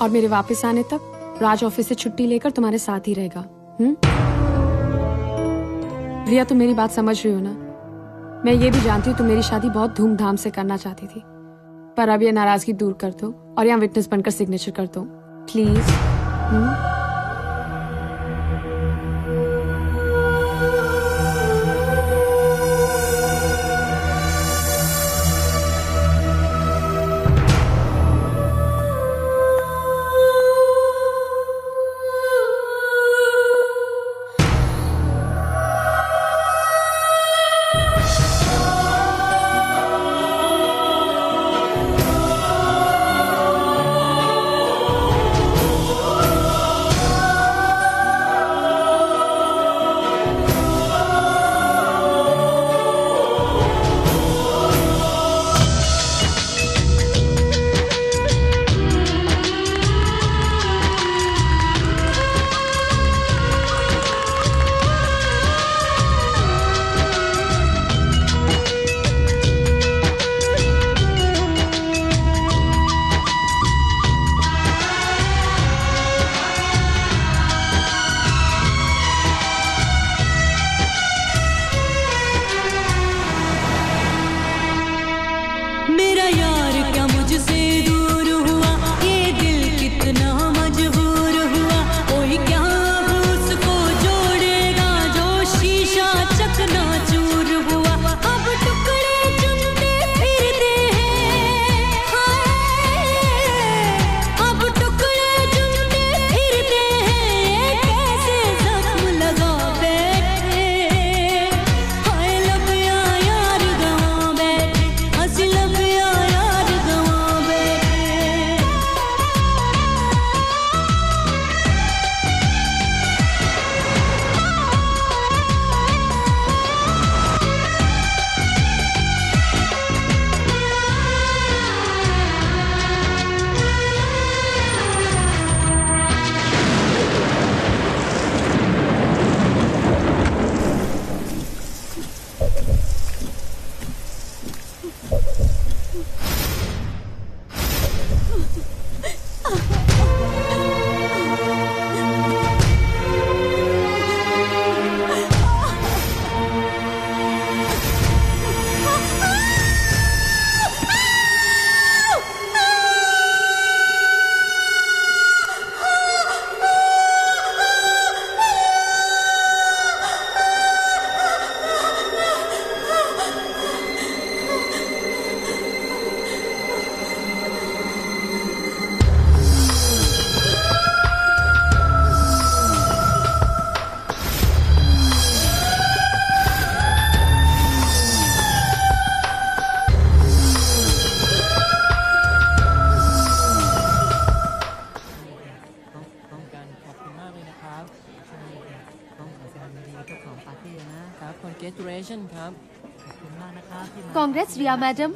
और मेरे वापस आने तक राज ऑफिस से छुट्टी लेकर तुम्हारे साथ ही रहेगा। रिया, तुम मेरी बात समझ रही हो ना? मैं ये भी जानती हूँ तुम मेरी शादी बहुत धूमधाम से करना चाहती थी, पर अब ये नाराजगी दूर कर दो और यहाँ विटनेस बनकर सिग्नेचर कर दो please. Congratulations ครับ congrats Riya madam,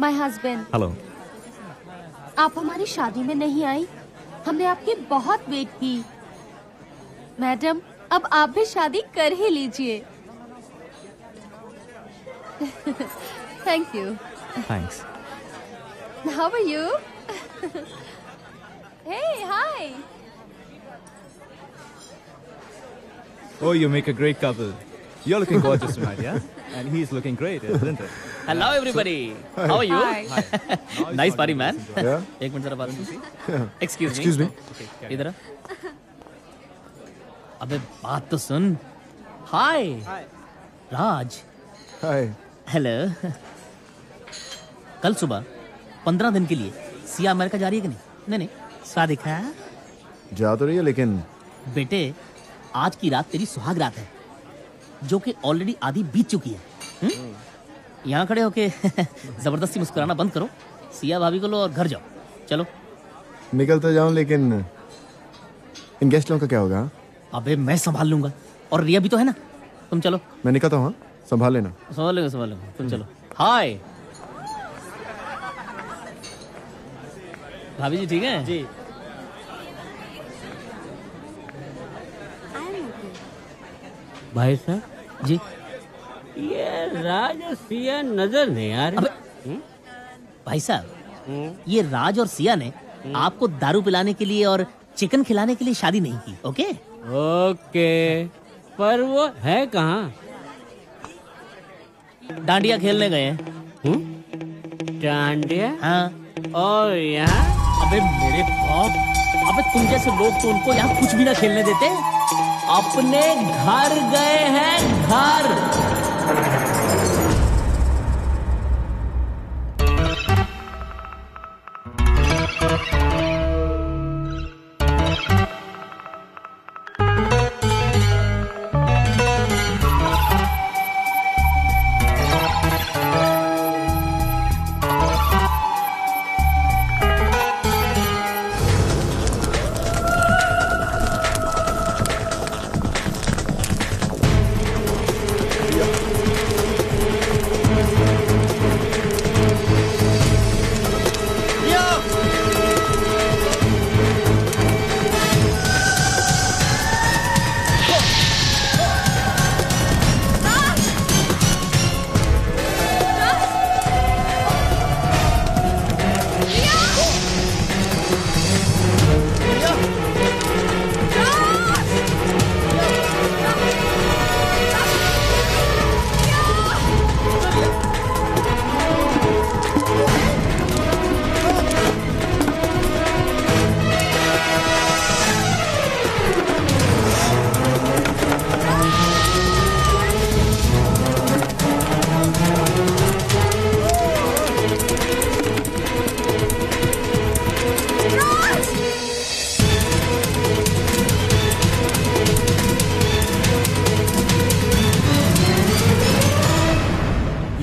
my husband. Hello. आप हमारी शादी में नहीं आई, हमने आपकी बहुत वेट की। मैडम, अब आप भी शादी कर ही लीजिए। Thank you. Thanks. How are you? Hey, hi. Oh, you make a great couple. You're looking gorgeous tonight, yeah? And he's looking great, isn't it? Hello everybody. How are you? Hi. Nice party man. Yeah. एक मिनट जरा बात सुन। Excuse me. Excuse me. इधर आ। अबे बात तो सुन। Hi. राज। Hi. हेलो। कल सुबह 15 दिन के लिए सिया अमेरिका जा रही है कि नहीं? नहीं, स्वादिक है। जा तो रही है लेकिन बेटे, आज की रात तेरी सुहाग रात है, जो कि ऑलरेडी आधी बीत चुकी है। यहाँ खड़े होके जबरदस्ती मुस्कुराना बंद करो, सिया भाभी को लो और घर जाओ। चलो। निकलता जाऊं, लेकिन इन गेस्ट लोगों का क्या होगा? अबे मैं संभाल लूंगा, और रिया भी तो है ना। तुम चलो। मैं निकलता हूँ, संभाल लेना। संभाल लेंगे तुम चलो। हाय भाभी जी, ठीक है जी। भाई साहब जी, ये राज और सिया नजर नहीं आ रहे। भाई साहब, ये राज और सिया ने आपको दारू पिलाने के लिए और चिकन खिलाने के लिए शादी नहीं की। ओके ओके, पर वो है कहाँ? डांडिया खेलने गए हैं। डांडिया? हाँ। और यहाँ? अबे मेरे बाप, अबे तुम जैसे लोग तो उनको यहाँ कुछ भी ना खेलने देते। अपने घर गए हैं, घर।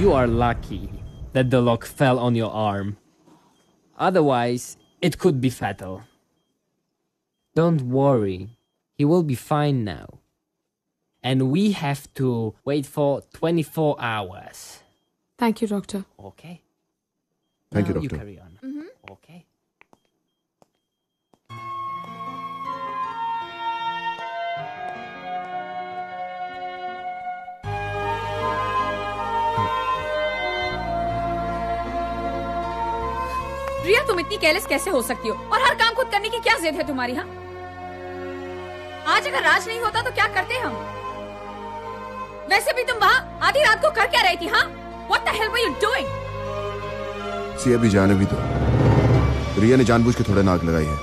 You are lucky that the lock fell on your arm. Otherwise, it could be fatal. Don't worry, he will be fine now. And we have to wait for 24 hours. Thank you, doctor. Okay. Thank you, Now doctor. You carry on. Okay. रिया, तुम इतनी केयरलेस कैसे हो सकती हो? और हर काम खुद करने की क्या जिद है तुम्हारी? हाँ, आज अगर राज नहीं होता तो क्या करते हम? वैसे भी तुम वहाँ आधी रात को कर क्या रही थी? हाँ, What the hell were you doing? Siya भी जाने भी दो। रिया ने जानबूझ के थोड़ा नाक लगाई है।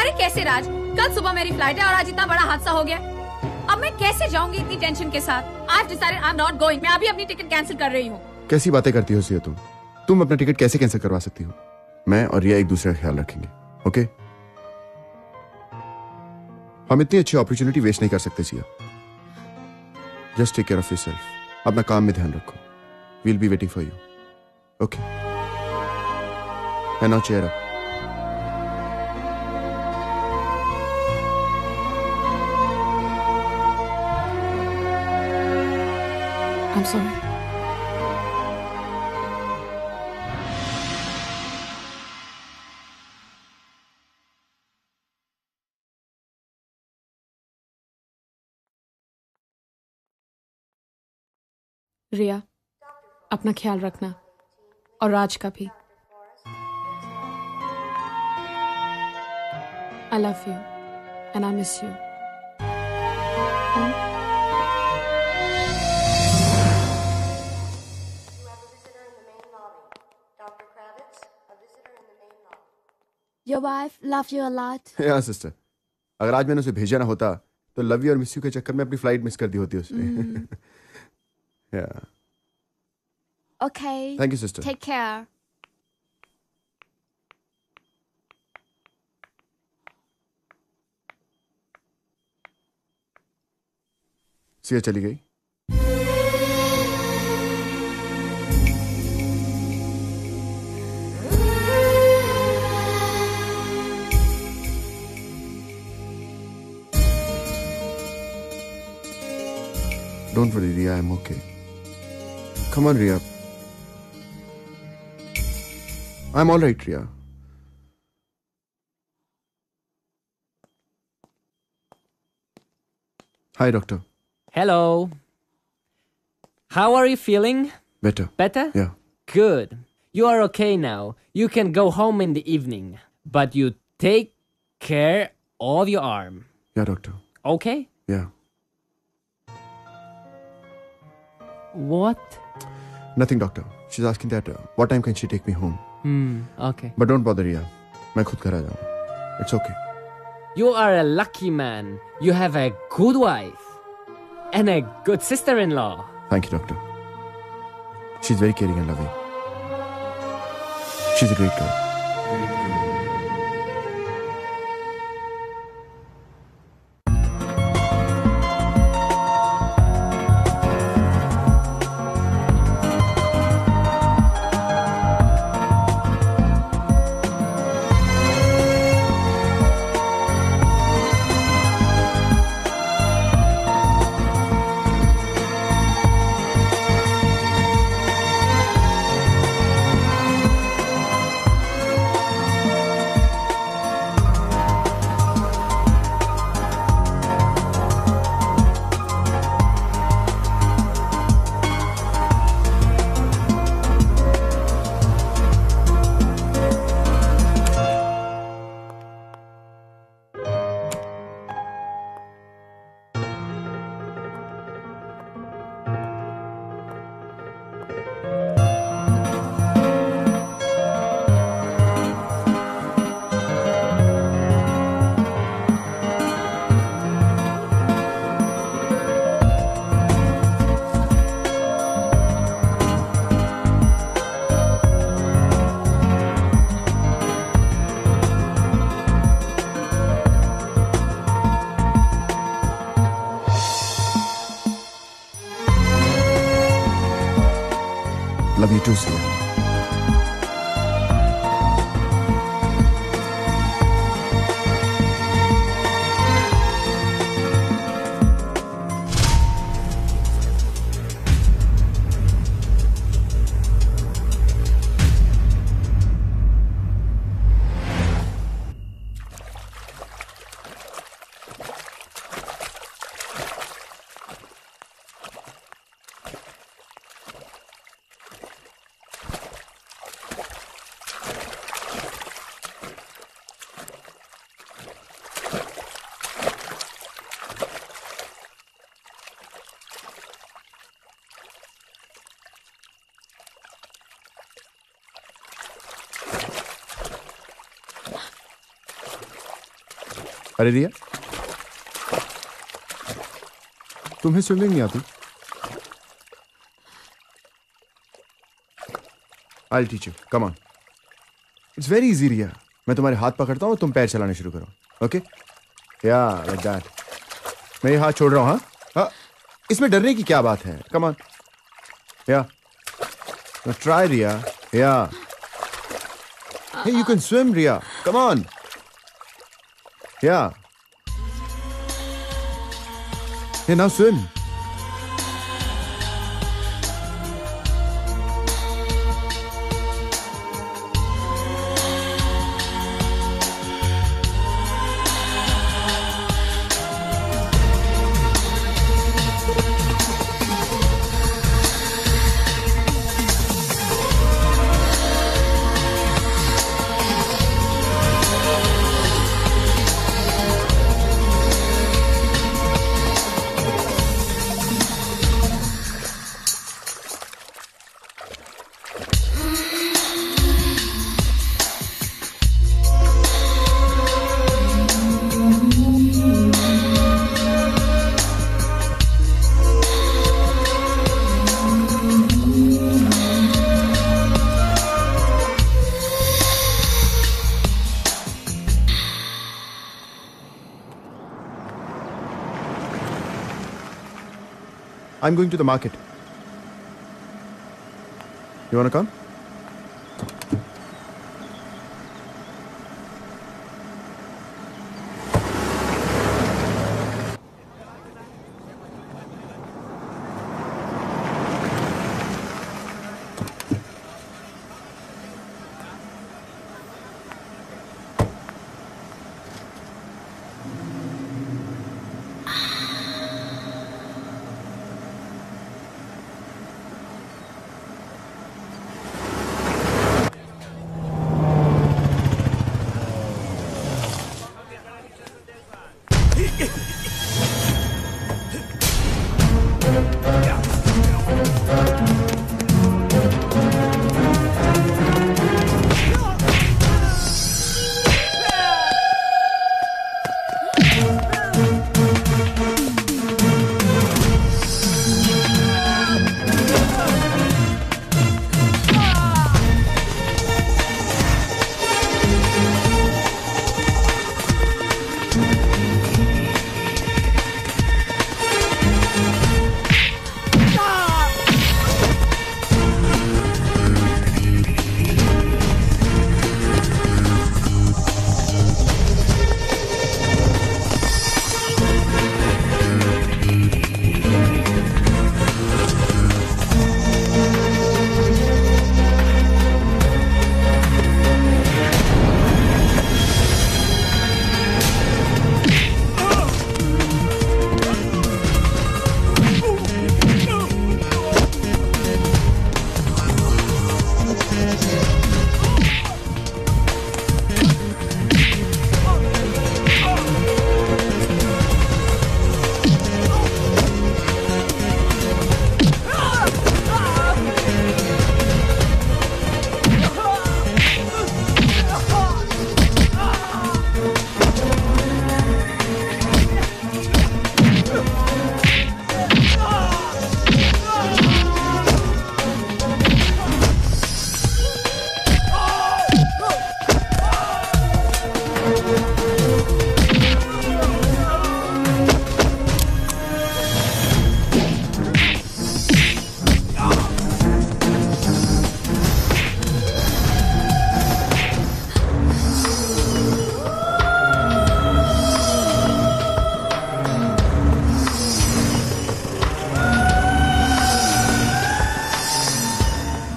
अरे कैसे राज? कल सुबह मेरी फ्लाइट है और आज इतना बड़ा हादसा हो गया। अब मैं कैसे जाऊंगी इतनी टेंशन के साथ? I've decided I'm not going. मैं अभी अपनी टिकट कैंसिल कर रही हूँ। कैसी बातें करती हो सिया तुम अपना टिकट कैसे कैंसिल करवा सकती हो? मैं और रिया एक दूसरे का ख्याल रखेंगे, ओके? हम इतनी अच्छी अपॉर्चुनिटी वेस्ट नहीं कर सकते Siya. Just take care of yourself. अपना काम में ध्यान रखो। We'll be waiting for you. Okay. And now cheer up. I'm sorry. रिया, अपना ख्याल रखना और राज का भी। I love you and I miss you. Your wife love you a lot. Yeah, sister. अगर आज मैंने उसे भेजा ना होता तो लव यू और मिस यू के चक्कर में अपनी फ्लाइट मिस कर दी होती उसने। Yeah. Okay. Thank you, sister. Take care. Siya चली गई। Don't worry, Riya, I'm okay. Come on, Riya. I'm all right, Riya. Hi, doctor. Hello. How are you feeling? Better. Better? Yeah. Good. You are okay now. You can go home in the evening. But you take care of your arm. Yeah, doctor. Okay? Yeah. What? Nothing, doctor. She's asking that what time can she take me home? Okay. But don't bother, Riya. मैं खुद घर आ जाऊँ. It's okay. You are a lucky man. You have a good wife. And a good sister-in-law. Thank you, doctor. She's very caring and loving. She's a great girl. Love you too, Siya. अरे रिया, तुम्हें स्विमिंग नहीं आती? I'll teach you. Come on. It's very easy, रिया. मैं तुम्हारे हाथ पकड़ता हूँ, तुम पैर चलाने शुरू करो. Okay? Yeah, like that. मैं ये हाथ छोड़ रहा हूँ, हाँ? इसमें डरने की क्या बात है? Come on. Yeah. Now try, Riya. Yeah. Hey, you can swim, Riya. Come on. Yeah. Hey, now swim. I'm going to the market. You want to come?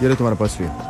ये रहा तुम्हारा पर्स रिया।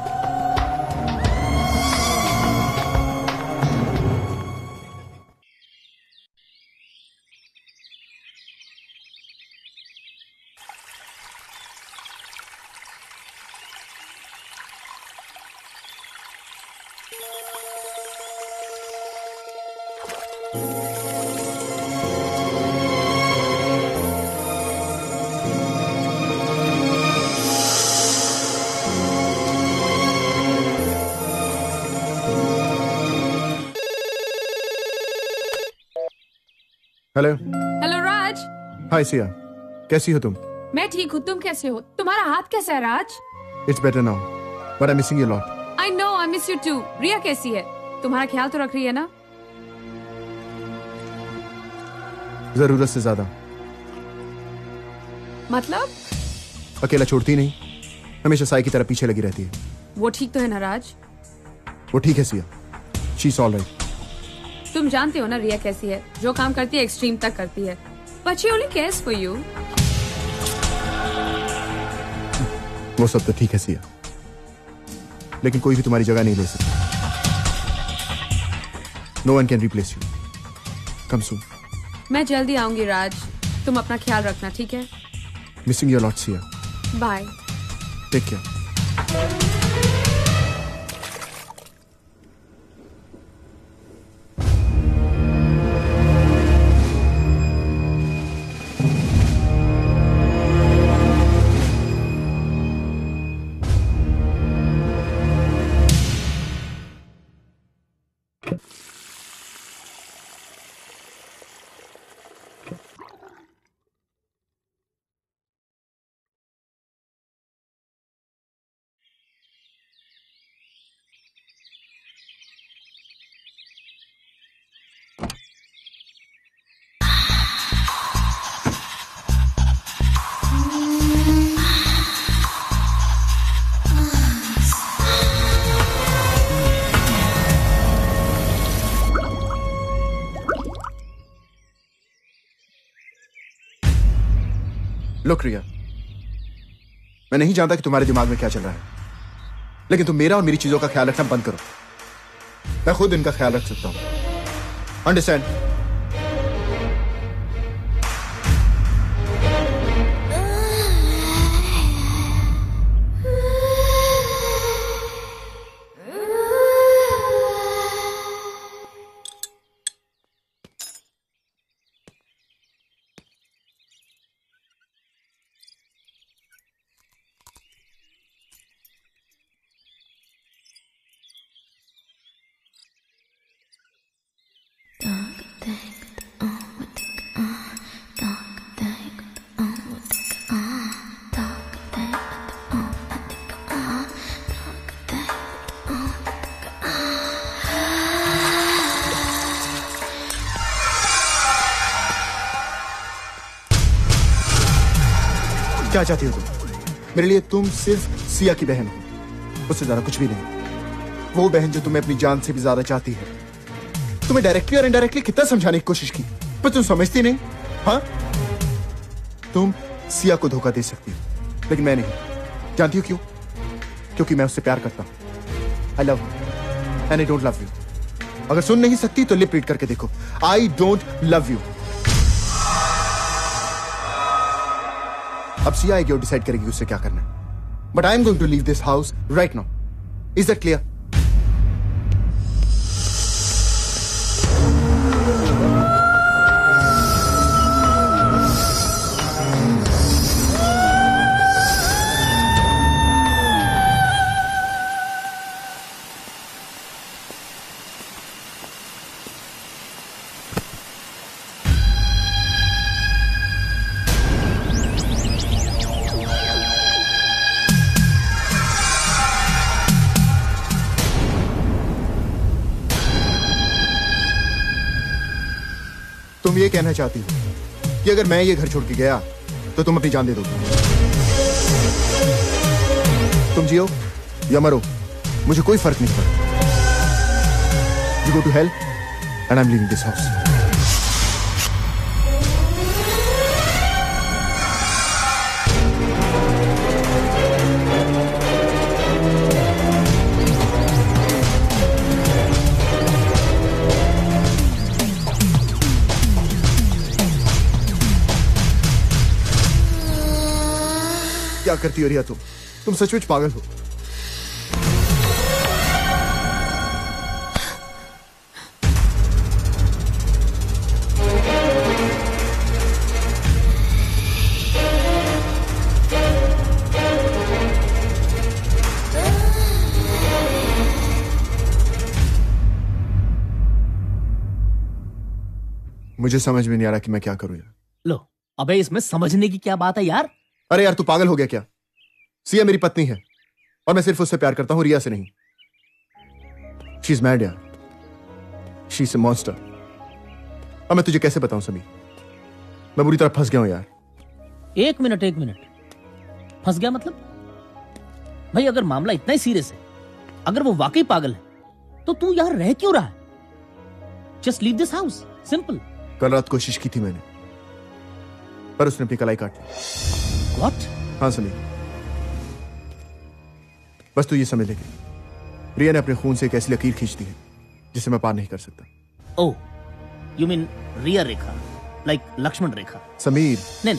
हेलो। हेलो राज। हाय सिया, कैसी हो तुम? मैं ठीक हूँ, तुम कैसे हो? तुम्हारा हाथ कैसा है Raj? It's better now, but I missing you lot. I know, I miss you too. Riya कैसी है? तुम्हारा ख्याल तो रख रही है ना? जरूरत से ज्यादा। मतलब? अकेला छोड़ती नहीं, हमेशा साई की तरह पीछे लगी रहती है। वो ठीक तो है ना राज? वो ठीक है Siya, she is all right. तुम जानते हो ना रिया कैसी है, जो काम करती है एक्सट्रीम तक करती है। But she only cares for you. वो सब तो ठीक है सिया, लेकिन कोई भी तुम्हारी जगह नहीं ले सकता। No one can replace you. Come soon. मैं जल्दी आऊंगी राज, तुम अपना ख्याल रखना, ठीक है? Missing you lot Siya. Bye. Take care. Look Riya, मैं नहीं जानता कि तुम्हारे दिमाग में क्या चल रहा है, लेकिन तुम मेरा और मेरी चीजों का ख्याल रखना बंद करो। मैं खुद इनका ख्याल रख सकता हूं। अंडरस्टैंड? क्या चाहती हो तुम? मेरे लिए तुम सिर्फ सिया की बहन हो, उससे ज्यादा कुछ भी नहीं। वो बहन जो तुम्हें अपनी जान से भी ज्यादा चाहती है। तुम्हें डायरेक्टली और इनडायरेक्टली कितना समझाने की कोशिश की, पर तुम समझती नहीं। हाँ, तुम सिया को धोखा दे सकती हो, लेकिन मैं नहीं। जानती हो क्यों? क्योंकि मैं उससे प्यार करता हूं। I love and I don't love you. अगर सुन नहीं सकती तो लिप रीड करके देखो, आई डोंट लव यू। अब सिया आएगी और डिसाइड करेगी उससे क्या करना है। But I am going to leave this house right now. Is that clear? तुम ये कहना चाहती हो कि अगर मैं ये घर छोड़ के गया तो तुम अपनी जान दे दोगे? तुम जियो या मरो, मुझे कोई फर्क नहीं पड़ता। You go to hell and I am leaving this house. क्या करती हो रिया तुम सचमुच पागल हो। मुझे समझ में नहीं आ रहा कि मैं क्या करूं यार। लो, अबे इसमें समझने की क्या बात है यार? अरे यार तू पागल हो गया क्या? सिया मेरी पत्नी है और मैं सिर्फ उससे प्यार करता हूं, रिया से नहीं। शी इज मैड यार, शी इज अ मॉन्स्टर। अब मैं तुझे कैसे बताऊं समीर, मैं बुरी तरह फंस गया हूं यार। एक मिनट, फंस गया मतलब? भाई अगर मामला इतना ही सीरियस है, अगर वो वाकई पागल है, तो तू यार रह क्यों रहा है? Just leave this house, simple. कल रात कोशिश की थी मैंने, पर उसने अपनी कलाई काट ली। व्हाट? हाँ समीर, बस तू ये समझ ले कि रिया ने अपने खून से एक ऐसी लकीर खींच दी है जिसे मैं पार नहीं कर सकता। ओह, यू मीन रिया रेखा, लाइक लक्ष्मण रेखा? समीर नहीं,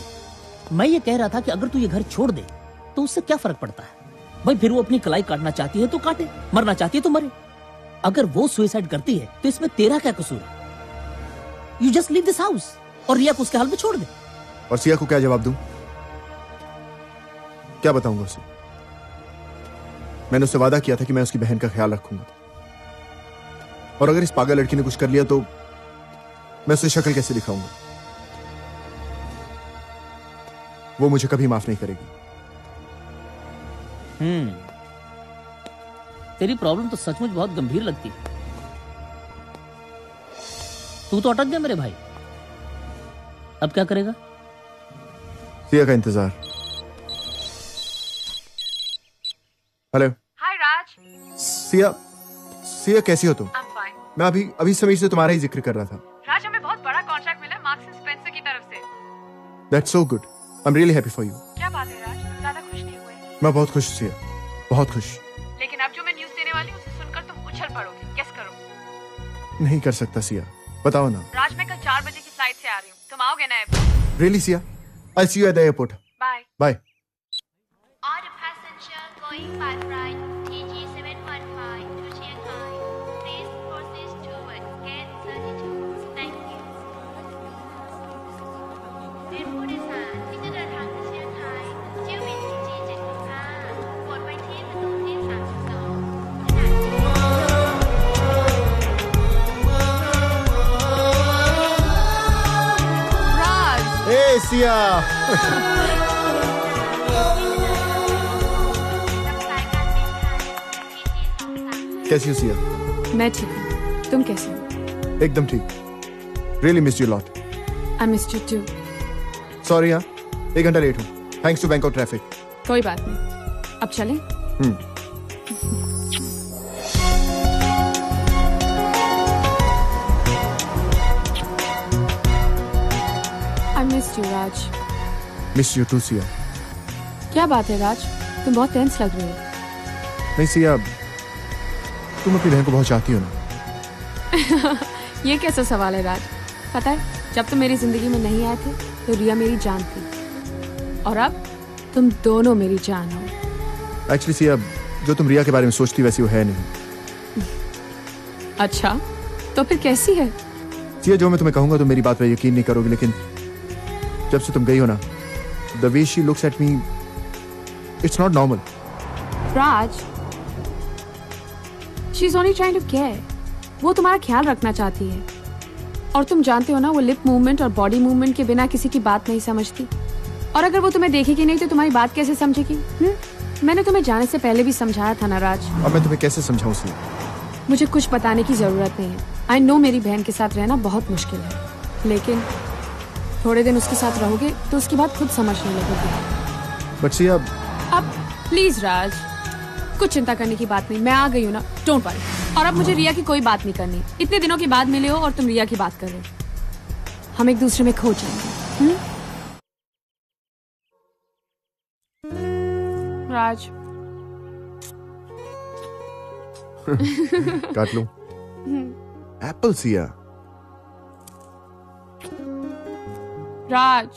मैं ये कह रहा था कि अगर तू ये घर छोड़ दे तो उससे क्या फर्क पड़ता है भाई? फिर वो अपनी कलाई काटना चाहती है तो काटे, मरना चाहती है तो मरे। अगर वो सुसाइड करती है तो इसमें तेरा क्या कसूर है? You just leave this house और रिया को उसके हाल में छोड़ दे। और सिया को क्या जवाब दूं? क्या बताऊंगा उसे? मैंने उससे वादा किया था कि मैं उसकी बहन का ख्याल रखूंगा, और अगर इस पागल लड़की ने कुछ कर लिया तो मैं उसे शक्ल कैसे दिखाऊंगा? वो मुझे कभी माफ नहीं करेगी। तेरी प्रॉब्लम तो सचमुच बहुत गंभीर लगती है। तू तो अटक गया मेरे भाई, अब क्या करेगा? सिया का इंतजार। हेलो। हाय राज। सिया कैसी हो तुम? I'm fine. मैं अभी समीर से तुम्हारा ही जिक्र कर रहा था। राज, हमें बहुत बड़ा कॉन्ट्रैक्ट मिला मार्क्स एंड स्पेंसर की तरफ से। That's so good. I'm really happy for you. क्या बात है राज, ज्यादा खुश नहीं हुए? मैं बहुत खुश सिया, बहुत खुश। लेकिन अब जो मैं न्यूज़ देने वाली हूँ उसे सुनकर तुम उछल पड़ोगे। गेस करो। नहीं कर सकता सिया, बताओ ना। राज, मैं कल 4 बजे की फ्लाइट से आ रही हूँ, तुम आओगे ना airport? Really Siya? I'll see you at the airport. Bye. Bye. All the passengers going by flight TG715 to Shanghai, please proceed towards gate 32. Thank you. เป็นผู้โดยสารที่จะเดินทางไปเซี่ยงไฮ้เที่ยวบิน TG715 โปรดไว้ที่ประตูที่ 32 ขณะที่ Raj. Hey Siya. कैसी हो सिया? मैं ठीक हूँ, तुम कैसे हो? एकदम ठीक। Really missed you a lot. I missed you too. Sorry हाँ, 1 घंटा लेट हूँ। Thanks to Bangkok traffic. कोई बात नहीं, अब चलें? I missed you, Raj. Missed you too Siya. क्या बात है राज, तुम बहुत टेंस लग रहे हो। नहीं सिया, तुम अपनी बहन को बहुत चाहती हो ना? ये कैसा सवाल है राज? पता है, जब तुम मेरी जिंदगी में नहीं आए थे तो रिया मेरी जान थी, और अब तुम दोनों मेरी जान हो। एक्चुअली सिया, जो तुम रिया के बारे में सोचती वैसी वो है नहीं। अच्छा, तो फिर कैसी है? सिया, जो मैं तुम्हें कहूंगा तुम मेरी बात पर यकीन नहीं करोगी, लेकिन जब से तुम गई हो ना, the way she looks at me, it's not normal. Raj, she's only trying to care. वो तुम्हारा ख्याल रखना चाहती है, और तुम जानते हो ना, वो लिप मूवमेंट और बॉडी मूवमेंट के बिना किसी की बात नहीं समझती। और अगर वो तुम्हें देखेगी नहीं तो तुम्हारी बात कैसे समझेगी? मैंने तुम्हें जाने से पहले भी समझाया था ना राज। अब मैं तुम्हें कैसे समझाऊं सिया? मुझे कुछ बताने की जरूरत नहीं है। आई नो मेरी बहन के साथ रहना बहुत मुश्किल है, लेकिन थोड़े दिन उसके साथ रहोगे तो उसकी बात खुद समझने लगोगे। बट सिया, अब प्लीज राज, कुछ चिंता करने की बात नहीं, मैं आ गई हूँ ना, डोंट वरी। और अब मुझे रिया की कोई बात नहीं करनी। इतने दिनों के बाद मिले हो और तुम रिया की बात कर रहे हो, हम एक दूसरे में खो जाएंगे। राज, काट लूं? एप्पल सिया। राज।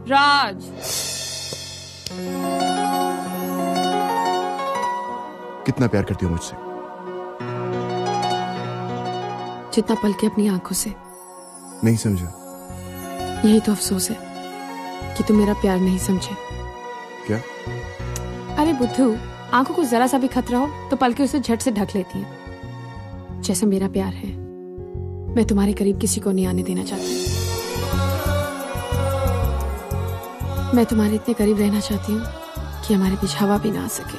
राज, कितना प्यार करती हो मुझसे? जितना पल के अपनी आंखों से। नहीं समझा। यही तो अफसोस है कि तुम मेरा प्यार नहीं समझे। क्या? अरे बुद्धू, आंखों को जरा सा भी खतरा हो तो पलकें उसे झट से ढक लेती हैं। जैसे मेरा प्यार है, मैं तुम्हारे करीब किसी को नहीं आने देना चाहती। मैं तुम्हारे इतने करीब रहना चाहती हूँ कि हमारे बीच हवा भी ना आ सके।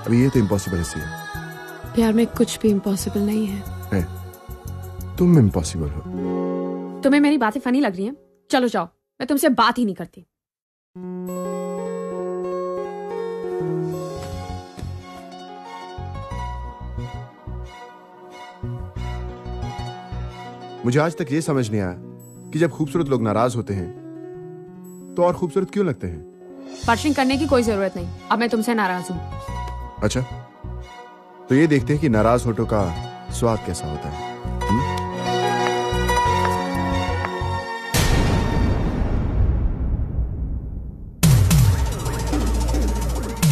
अभी ये तो इम्पॉसिबल है। प्यार में कुछ भी इम्पॉसिबल नहीं है। तुम इम्पॉसिबल हो। तुम्हें मेरी बातें फनी लग रही हैं? चलो जाओ, मैं तुमसे बात ही नहीं करती। मुझे आज तक ये समझ नहीं आया कि जब खूबसूरत लोग नाराज होते हैं तो और खूबसूरत क्यों लगते हैं। पर्शिंग करने की कोई जरूरत नहीं, अब मैं तुमसे नाराज हूँ। अच्छा, तो ये देखते हैं कि नाराज होठों का स्वाद कैसा होता है।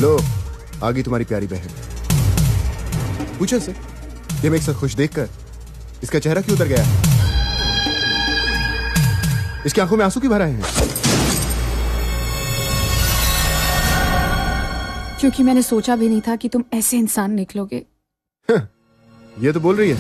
लो, आ गई तुम्हारी प्यारी बहन। पूछो से, ये मैं एक साथ खुश देखकर इसका चेहरा क्यों उतर गया? इसकी आंखों में आंसू क्यों भर आए हैं? क्योंकि मैंने सोचा भी नहीं था कि तुम ऐसे इंसान निकलोगे। ये तो बोल रही है।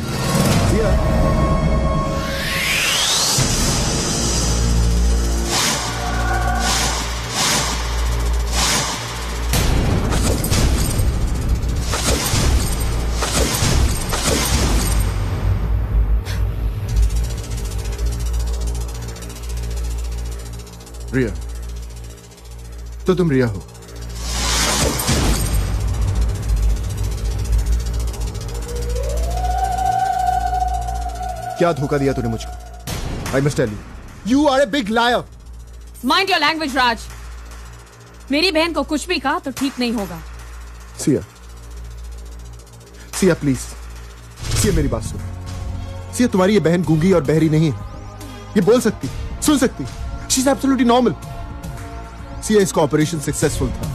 रिया, तो तुम रिया हो। क्या धोखा दिया तूने मुझको? I must tell you, you are a big liar. Mind your language Raj. मेरी बहन को कुछ भी कहा तो ठीक नहीं होगा। सिया, सिया प्लीज, सिया मेरी बात सुन। सिया, तुम्हारी ये बहन गूंगी और बहरी नहीं है। ये बोल सकती, सुन सकती। She is absolutely normal. Siya, इसका ऑपरेशन सक्सेसफुल था,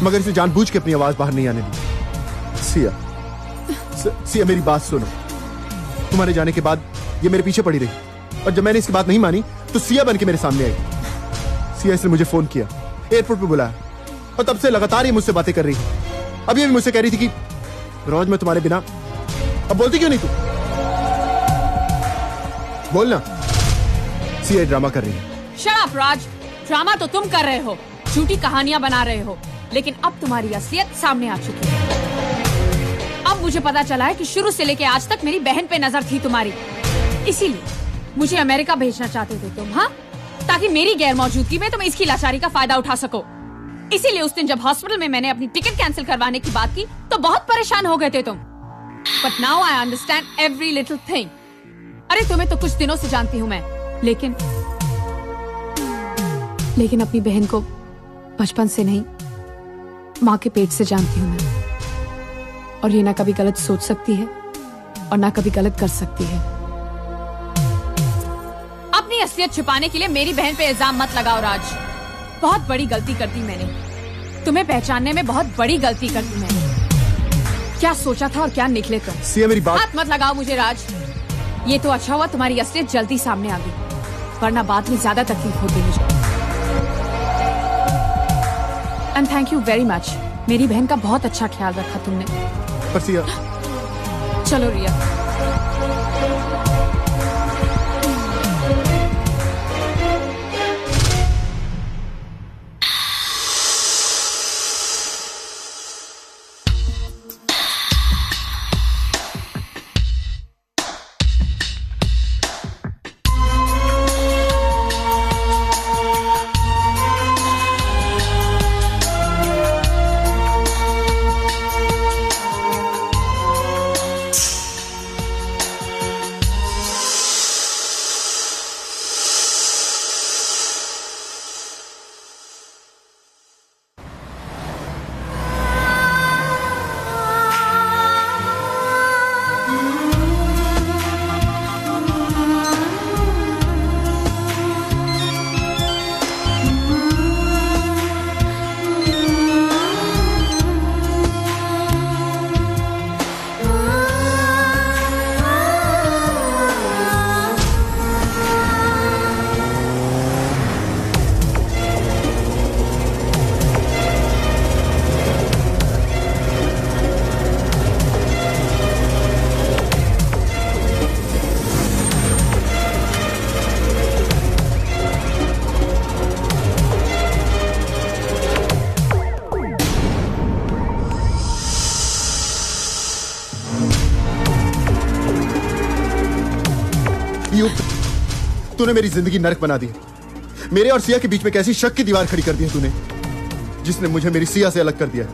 मगर इसे जानबूझ के अपनी आवाज बाहर नहीं आने दी। सिया, सिया मेरी बात सुनो। तुम्हारे जाने के बाद ये मेरे पीछे पड़ी रही, और जब मैंने इसकी बात नहीं मानी तो सिया बन के मेरे सामने आई। सिया, इसने मुझे फोन किया, एयरपोर्ट पे बुलाया, और तब से लगातार ये मुझसे बातें कर रही है। अब ये भी मुझसे कह रही थी कि रोज मैं तुम्हारे बिना। अब बोलती क्यों नहीं तू? बोलना। सिया ड्रामा कर रही है। शट अप राज, ड्रामा तो तुम कर रहे हो, झूठी कहानियां बना रहे हो, लेकिन अब तुम्हारी असलियत सामने आ चुकी है। अब मुझे पता चला है कि शुरू से लेके आज तक मेरी बहन पे नजर थी तुम्हारी, इसीलिए मुझे अमेरिका भेजना चाहते थे तुम, हाँ, ताकि मेरी गैर मौजूदगी में तुम इसकी लाचारी का फायदा उठा सको। इसीलिए उस दिन जब हॉस्पिटल में मैंने अपनी टिकट कैंसिल करवाने की बात की तो बहुत परेशान हो गए थे तुम। But now I understand every little thing. अरे तुम्हें तो कुछ दिनों से जानती हूँ मैं, लेकिन अपनी बहन को बचपन से नहीं, माँ के पेट से जानती हूँ मैं। और ये ना कभी गलत सोच सकती है और ना कभी गलत कर सकती है। अपनी असलियत छिपाने के लिए मेरी बहन पे इल्जाम मत लगाओ राज। बहुत बड़ी गलती कर दी मैंने, तुम्हें पहचानने में बहुत बड़ी गलती कर दी मैंने। क्या सोचा था और क्या निकले तुम। सिया मेरी बात। हाथ मत लगाओ मुझे राज। ये तो अच्छा हुआ तुम्हारी असलियत जल्दी सामने आ गई, वरना बाद में ज्यादा तकलीफ होती मुझे। And thank you very much, मेरी बहन का बहुत अच्छा ख्याल रखा तुमने। पर सिया। चलो रिया। तूने मेरी जिंदगी नरक बना दी। मेरे और सिया के बीच में कैसी शक की दीवार खड़ी कर दी है तूने, जिसने मुझे मेरी सिया से अलग कर दिया है।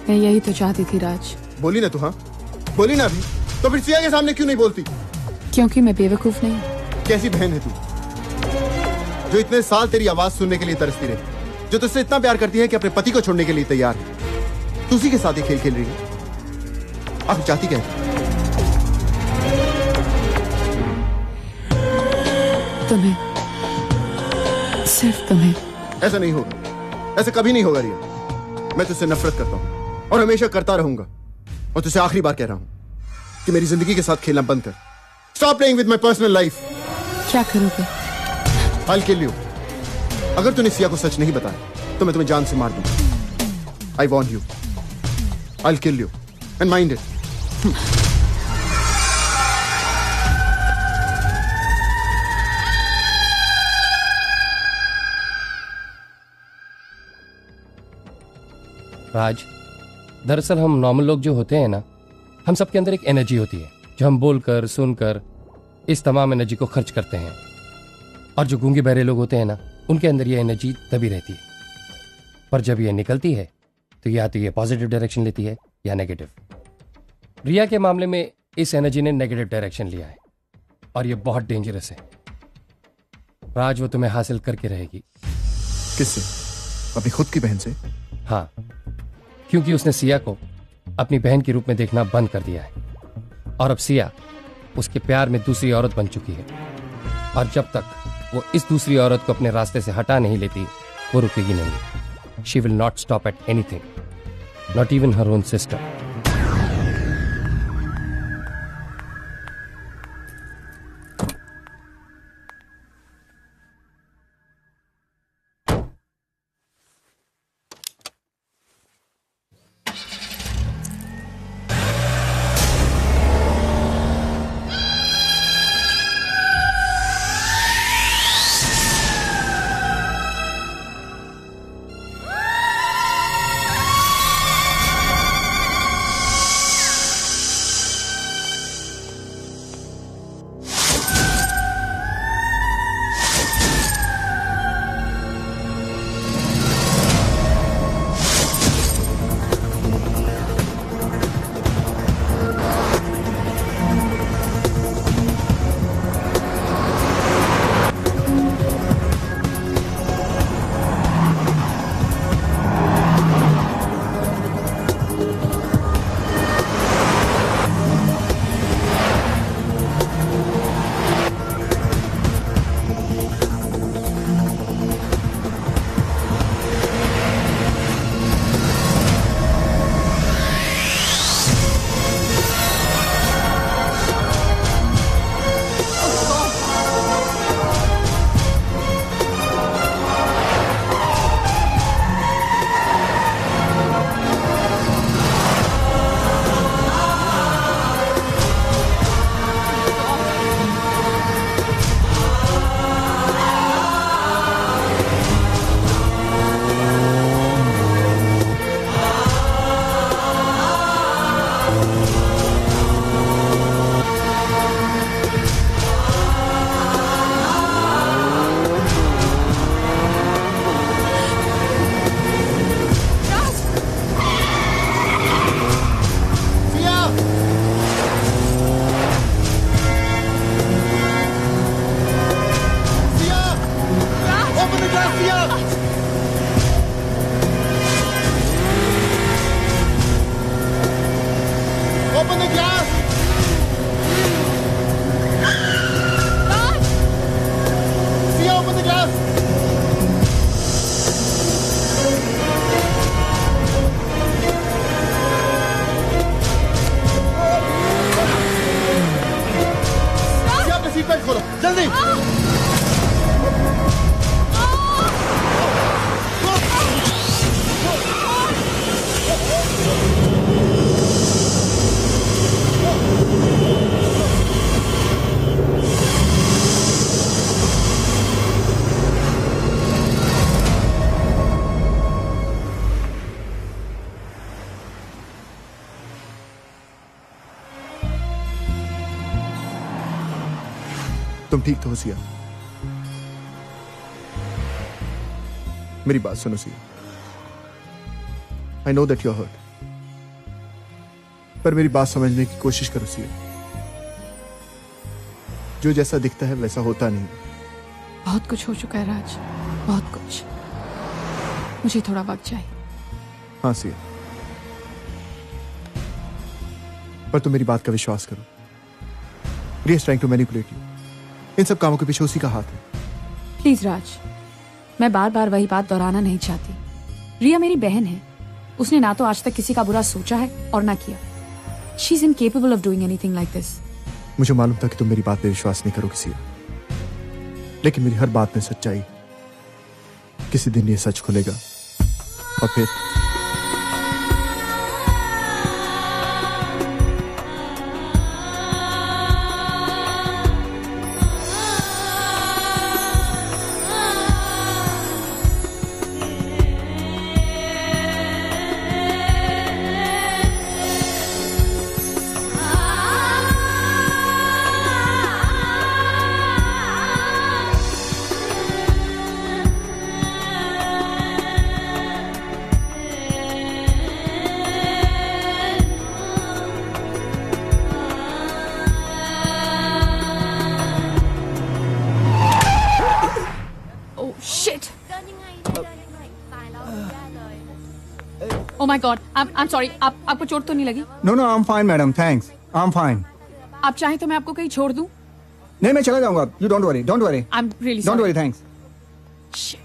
मैं यही तो चाहती थी राज। बोली ना तू, हाँ बोली ना अभी, तो फिर सिया के सामने क्यों नहीं बोलती? क्योंकि मैं बेवकूफ नहीं। कैसी बहन है तू, जो इतने साल तेरी आवाज सुनने के लिए तरसती रही, जो तुझसे इतना प्यार करती है कि अपने पति को छोड़ने के लिए तैयार है। तू उसी के साथ ये खेल खेल रही है। आप चाहती क्या है? तुम्हें, सिर्फ तुम्हें। ऐसा नहीं होगा, ऐसा कभी नहीं होगा रिया। मैं तुझसे नफरत करता हूं और हमेशा करता रहूंगा। और तुझसे आखिरी बार कह रहा हूं कि मेरी जिंदगी के साथ खेलना बंद कर। Stop playing with my personal life. क्या करोगे? I'll kill you। अगर तूने सिया को सच नहीं बताया तो मैं तुम्हें जान से मार दूंगा। I warn you। I'll kill you and mind it। राज, दरअसल हम नॉर्मल लोग जो होते हैं ना, हम सबके अंदर एक एनर्जी होती है जो हम बोलकर सुनकर इस तमाम एनर्जी को खर्च करते हैं। और जो गूंगे बहरे लोग होते हैं ना, उनके अंदर ये एनर्जी तभी रहती है, पर जब ये निकलती है तो या तो ये पॉजिटिव डायरेक्शन लेती है या नेगेटिव। रिया के मामले में इस एनर्जी ने नेगेटिव डायरेक्शन लिया है और ये बहुत डेंजरस है। राज, वो तुम्हें हासिल करके रहेगी। किससे? अपनी खुद की बहन से? हाँ, क्योंकि उसने सिया को अपनी बहन के रूप में देखना बंद कर दिया है और अब सिया उसके प्यार में दूसरी औरत बन चुकी है। और जब तक वो इस दूसरी औरत को अपने रास्ते से हटा नहीं लेती, वो रुकेगी नहीं। She will not stop at anything, not even her own sister. तुम ठीक तो हो सिया? मेरी बात सुनो Siya. I know that you are hurt, पर मेरी बात समझने की कोशिश करो सिया। जो जैसा दिखता है वैसा होता नहीं। बहुत कुछ हो चुका है राज, बहुत कुछ। मुझे थोड़ा वक्त चाहिए। हाँ सिया, पर तुम मेरी बात का विश्वास करो। Riya is trying to manipulate you. इन सब कामों के पीछे उसी का हाथ है। प्लीज राज, मैं बार बार वही बात दोहराना नहीं चाहती। रिया मेरी बहन है। उसने ना तो आज तक किसी का बुरा सोचा है और ना किया। She is incapable of doing anything like this. मुझे मालूम था कि तुम मेरी बात पे विश्वास नहीं करोगी सिया, लेकिन मेरी हर बात में सच्चाई। किसी दिन ये सच खुलेगा और फिर Oh my God, I'm sorry. आपको चोट तो नहीं लगी? No, I'm fine, madam. Thanks. I'm fine. आप चाहें तो मैं आपको कहीं छोड़ दूं? नहीं, मैं चला जाऊंगा. You don't worry. I'm really sorry. Don't worry, thanks. Shit.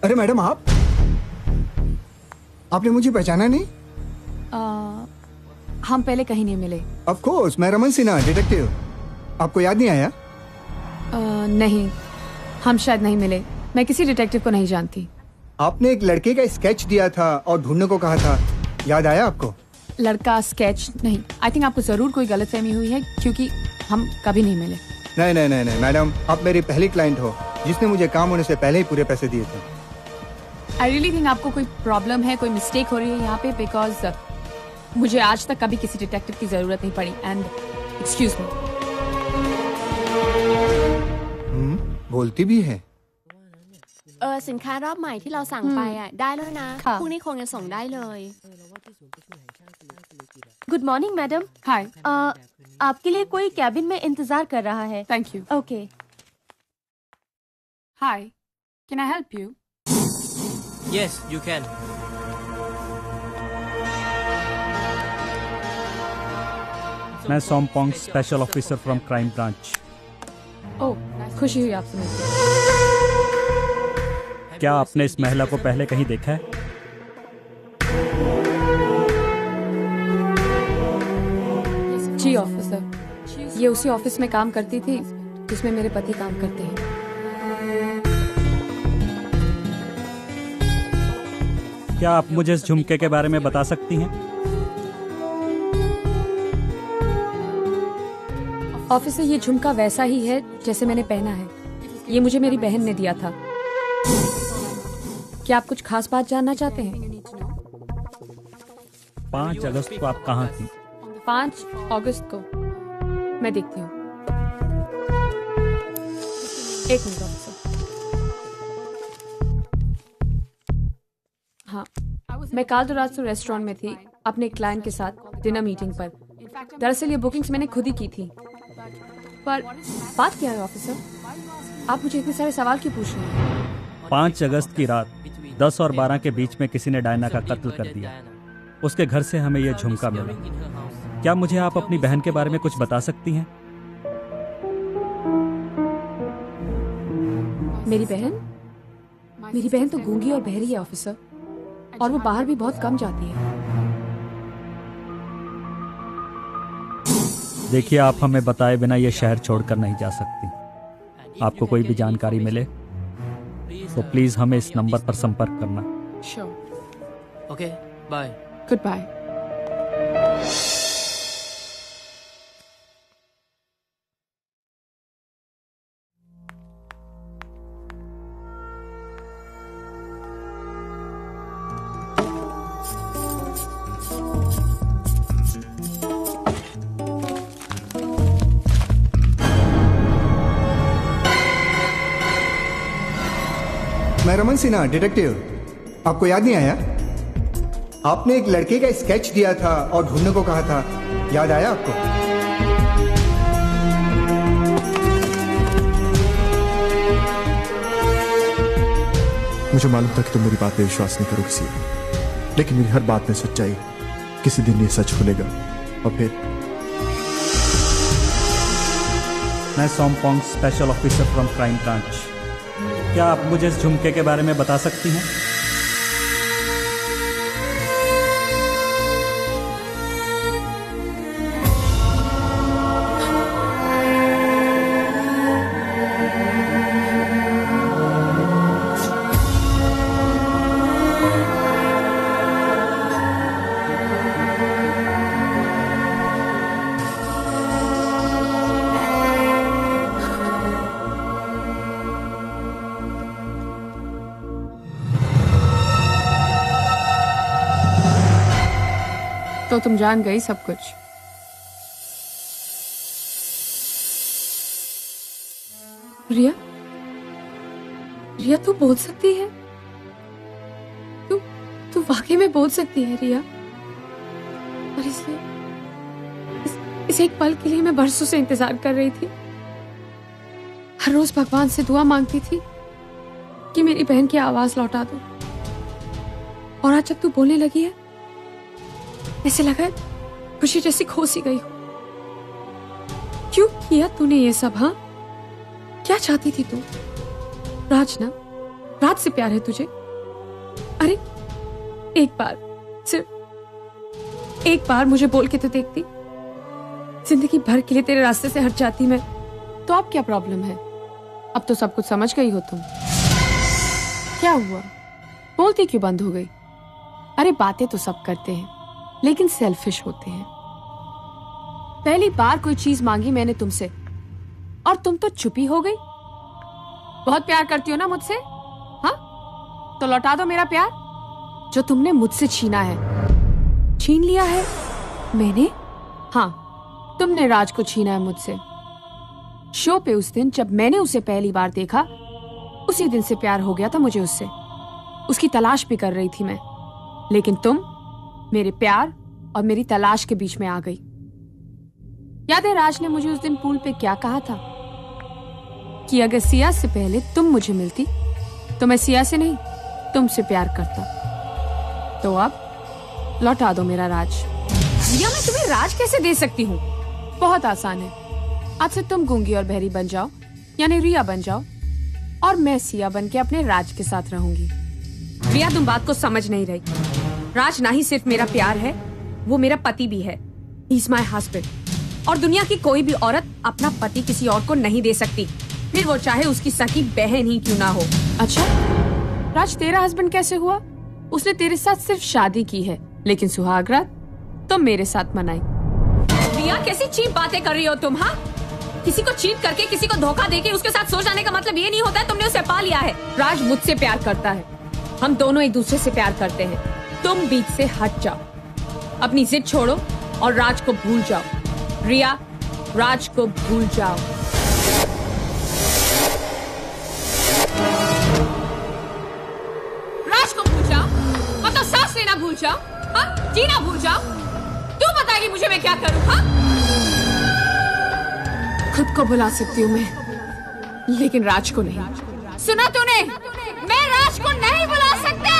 अरे मैडम, आपने मुझे पहचाना नहीं? हम पहले कहीं नहीं मिले। Of course, मैं रमन सिन्हा, डिटेक्टिव। आपको याद नहीं आया? नहीं, हम शायद नहीं मिले। मैं किसी डिटेक्टिव को नहीं जानती। आपने एक लड़के का स्केच दिया था और ढूंढने को कहा था, याद आया आपको? लड़का स्केच नहीं। आई थिंक आपको जरूर कोई गलतफहमी हुई है, क्योंकि हम कभी नहीं मिले। नहीं मैडम, आप मेरी पहली क्लाइंट हो जिसने मुझे काम होने से पहले ही पूरे पैसे दिए थे। आई रियली थिंक आपको कोई प्रॉब्लम है, कोई मिस्टेक हो रही है यहाँ पे, बिकॉज मुझे आज तक कभी किसी डिटेक्टिव की जरूरत नहीं पड़ी। And excuse me. बोलती भी है। สินค้ารอบใหม่ที่เราสั่งไปอ่ะได้แล้วนะพรุ่งนี้คงจะส่งได้เลย गुड मॉर्निंग मैडम। हाय। आपके लिए कोई कैबिन में इंतजार कर रहा है। Thank you. Okay. Hi, can I help you? Yes, you can. मैं Sompong special officer from crime branch. Oh, खुशी हुई आपसे मिलकर। क्या आपने इस महिला को पहले कहीं देखा है? जी ऑफिसर, ये उसी ऑफिस में काम करती थी जिसमें मेरे पति काम करते हैं। क्या आप मुझे इस झुमके के बारे में बता सकती हैं? ऑफिसर, ये झुमका वैसा ही है जैसे मैंने पहना है। ये मुझे मेरी बहन ने दिया था। क्या आप कुछ खास बात जानना चाहते हैं? 5 अगस्त को आप कहाँ थी? 5 अगस्त को मैं देखती हूँ। एक मिनट ऑफिसर। हाँ, मैं काल रात से रेस्टोरेंट में थी अपने क्लाइंट के साथ डिनर मीटिंग पर। दरअसल ये बुकिंग्स मैंने खुद ही की थी। पर बात क्या है ऑफिसर? आप मुझे इतने सारे सवाल क्यों पूछ रहे हैं? 5 अगस्त की रात 10 और 12 के बीच में किसी ने डायना का कत्ल कर दिया। उसके घर से हमें यह झुमका मिला। क्या मुझे आप अपनी बहन के बारे में कुछ बता सकती हैं? मेरी बहन? मेरी बहन तो गूंगी और बहरी है ऑफिसर, और वो बाहर भी बहुत कम जाती है। देखिए, आप हमें बताए बिना ये शहर छोड़कर नहीं जा सकती। आपको कोई भी जानकारी मिले तो प्लीज हमें इस नंबर पर संपर्क करना। Sure. Okay, bye. Good bye. मैं रमन सिन्हा, डिटेक्टिव। आपको याद नहीं आया? आपने एक लड़के का स्केच दिया था और ढूंढने को कहा था, याद आया आपको? मुझे मालूम था कि तुम मेरी बात पे विश्वास नहीं करोगी सिया, लेकिन मेरी हर बात में सच्चाई, किसी दिन ये सच खुलेगा और फिर। मैं Sompong, special officer from crime branch. क्या आप मुझे इस झुमके के बारे में बता सकती हैं? तो तुम जान गई सब कुछ। रिया, रिया तू बोल सकती है? तू वाकई में बोल सकती है रिया? और इसलिए इस एक पल के लिए मैं बरसों से इंतजार कर रही थी। हर रोज भगवान से दुआ मांगती थी कि मेरी बहन की आवाज लौटा दो। और आज जब तू बोलने लगी है, ऐसे लगा खुशी जैसी खो सी गई हो। क्यों किया तूने ये सब? हाँ, क्या चाहती थी तू? राज ना, राज से प्यार है तुझे? अरे एक बार, सिर्फ एक बार मुझे बोल के तो देखती। जिंदगी भर के लिए तेरे रास्ते से हट जाती मैं, तो अब क्या प्रॉब्लम है? अब तो सब कुछ समझ गई हो तुम। क्या हुआ? बोलती क्यों बंद हो गई? अरे बातें तो सब करते हैं, लेकिन सेल्फिश होते हैं। पहली बार कोई चीज मांगी मैंने तुमसे और तुम तो चुपी हो गई। बहुत प्यार करती हो ना मुझसे? हाँ, तो लौटा दो मेरा प्यार जो तुमने मुझसे छीना है। छीन लिया है मैंने? हाँ, तुमने राज को छीना है मुझसे। शो पे उस दिन जब मैंने उसे पहली बार देखा, उसी दिन से प्यार हो गया था मुझे उससे। उसकी तलाश भी कर रही थी मैं, लेकिन तुम मेरे प्यार और मेरी तलाश के बीच में आ गई। याद है राज ने मुझे उस दिन पूल पे क्या कहा था? कि अगर सिया से पहले तुम मुझे मिलती तो मैं सिया से नहीं, तुमसे प्यार करता। तो अब लौटा दो मेरा राज। रिया, मैं तुम्हें राज कैसे दे सकती हूँ? बहुत आसान है। आज से तुम गूंगी और बहरी बन जाओ, यानी रिया बन जाओ, और मैं सिया बन के अपने राज के साथ रहूंगी। रिया, तुम बात को समझ नहीं रही। राज ना ही सिर्फ मेरा प्यार है, वो मेरा पति भी है। He is my husband। और दुनिया की कोई भी औरत अपना पति किसी और को नहीं दे सकती, फिर वो चाहे उसकी सगी बहन ही क्यों ना हो। अच्छा, राज तेरा हस्बैंड कैसे हुआ? उसने तेरे साथ सिर्फ शादी की है, लेकिन सुहागरात तो मेरे साथ मनाई। रिया, कैसी चीप बातें कर रही हो तुम? हाँ, किसी को चीट करके, किसी को धोखा देके उसके साथ सो जाने का मतलब ये नहीं होता है तुमने उसे पा लिया है। राज मुझसे प्यार करता है, हम दोनों एक दूसरे से प्यार करते हैं। तुम बीच से हट जाओ, अपनी जिद छोड़ो और राज को भूल जाओ। रिया, राज को भूल जाओ। राज को भूल जाओ मतलब सांस लेना भूल जाओ, हाँ? जीना भूल जाओ। तू बताएगी मुझे मैं क्या करूं? हाँ? खुद को बुला सकती हूँ मैं, लेकिन राज को नहीं। सुना तूने? मैं राज को नहीं बुला सकती।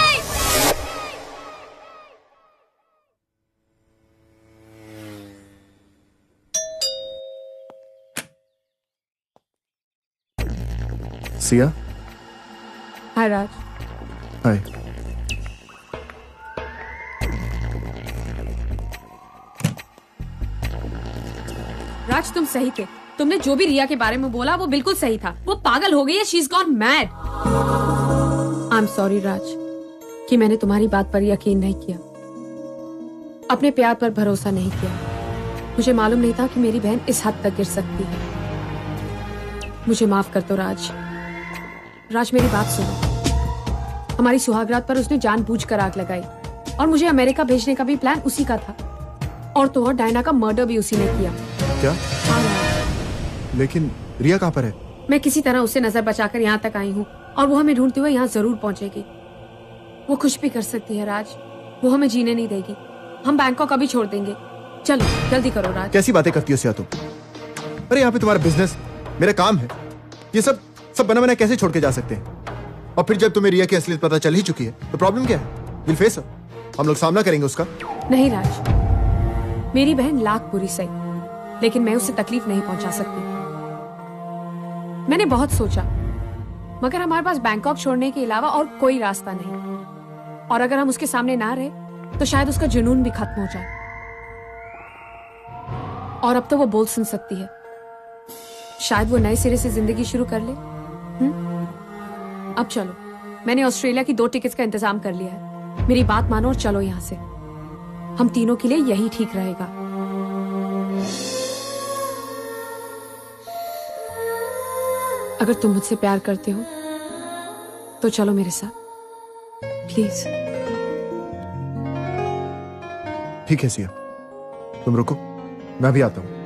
सिया, हाय राज। हाय। राज, तुम सही थे। तुमने जो भी रिया के बारे में बोला वो बिल्कुल सही था। वो पागल हो गई है। She is gone mad. I am sorry Raj कि मैंने तुम्हारी बात पर यकीन नहीं किया, अपने प्यार पर भरोसा नहीं किया। मुझे मालूम नहीं था कि मेरी बहन इस हद तक गिर सकती है। मुझे माफ कर दो राज। राज, मेरी बात सुनो। हमारी सुहागरात पर उसने जानबूझकर आग लगाई और मुझे अमेरिका भेजने का भी प्लान उसी का था। और तो और डायना का मर्डर भी उसी ने किया। क्या? हाँ राज। लेकिन रिया कहाँ पर है? मैं किसी तरह उससे नजर बचाकर यहाँ तक आई हूँ। और वो हमें ढूंढते हुए यहाँ जरूर पहुंचेगी। वो कुछ भी कर सकती है राज, वो हमें जीने नहीं देगी। हम बैंकॉक अभी छोड़ देंगे। चलो जल्दी करो राज। कैसी बातें करती हो सिया तुम? अरे यहाँ पे तुम्हारा बिजनेस, मेरा काम है, ये सब बना बना कैसे छोड़ के जा सकते हैं? और फिर जब तुम्हें रिया की असलियत पता चल ही चुकी है तो प्रॉब्लम क्या है? विल फेस, हम लोग सामना करेंगे उसका। नहीं राज, मेरी बहन लाख बुरी सही, लेकिन मैं उसे तकलीफ नहीं पहुंचा सकती। मैंने बहुत सोचा, मगर हमारे पास बैंकॉक छोड़ने के अलावा और कोई रास्ता नहीं। और अगर हम उसके सामने ना रहे तो शायद उसका जुनून भी खत्म हो जाए। और अब तो वो बोल सुन सकती है, शायद वो नए सिरे से जिंदगी शुरू कर ले। अब चलो, मैंने ऑस्ट्रेलिया की 2 टिकट्स का इंतजाम कर लिया है। मेरी बात मानो और चलो यहाँ से। हम तीनों के लिए यही ठीक रहेगा। अगर तुम मुझसे प्यार करते हो तो चलो मेरे साथ, प्लीज। ठीक है सिया, तुम रुको, मैं भी आता हूं।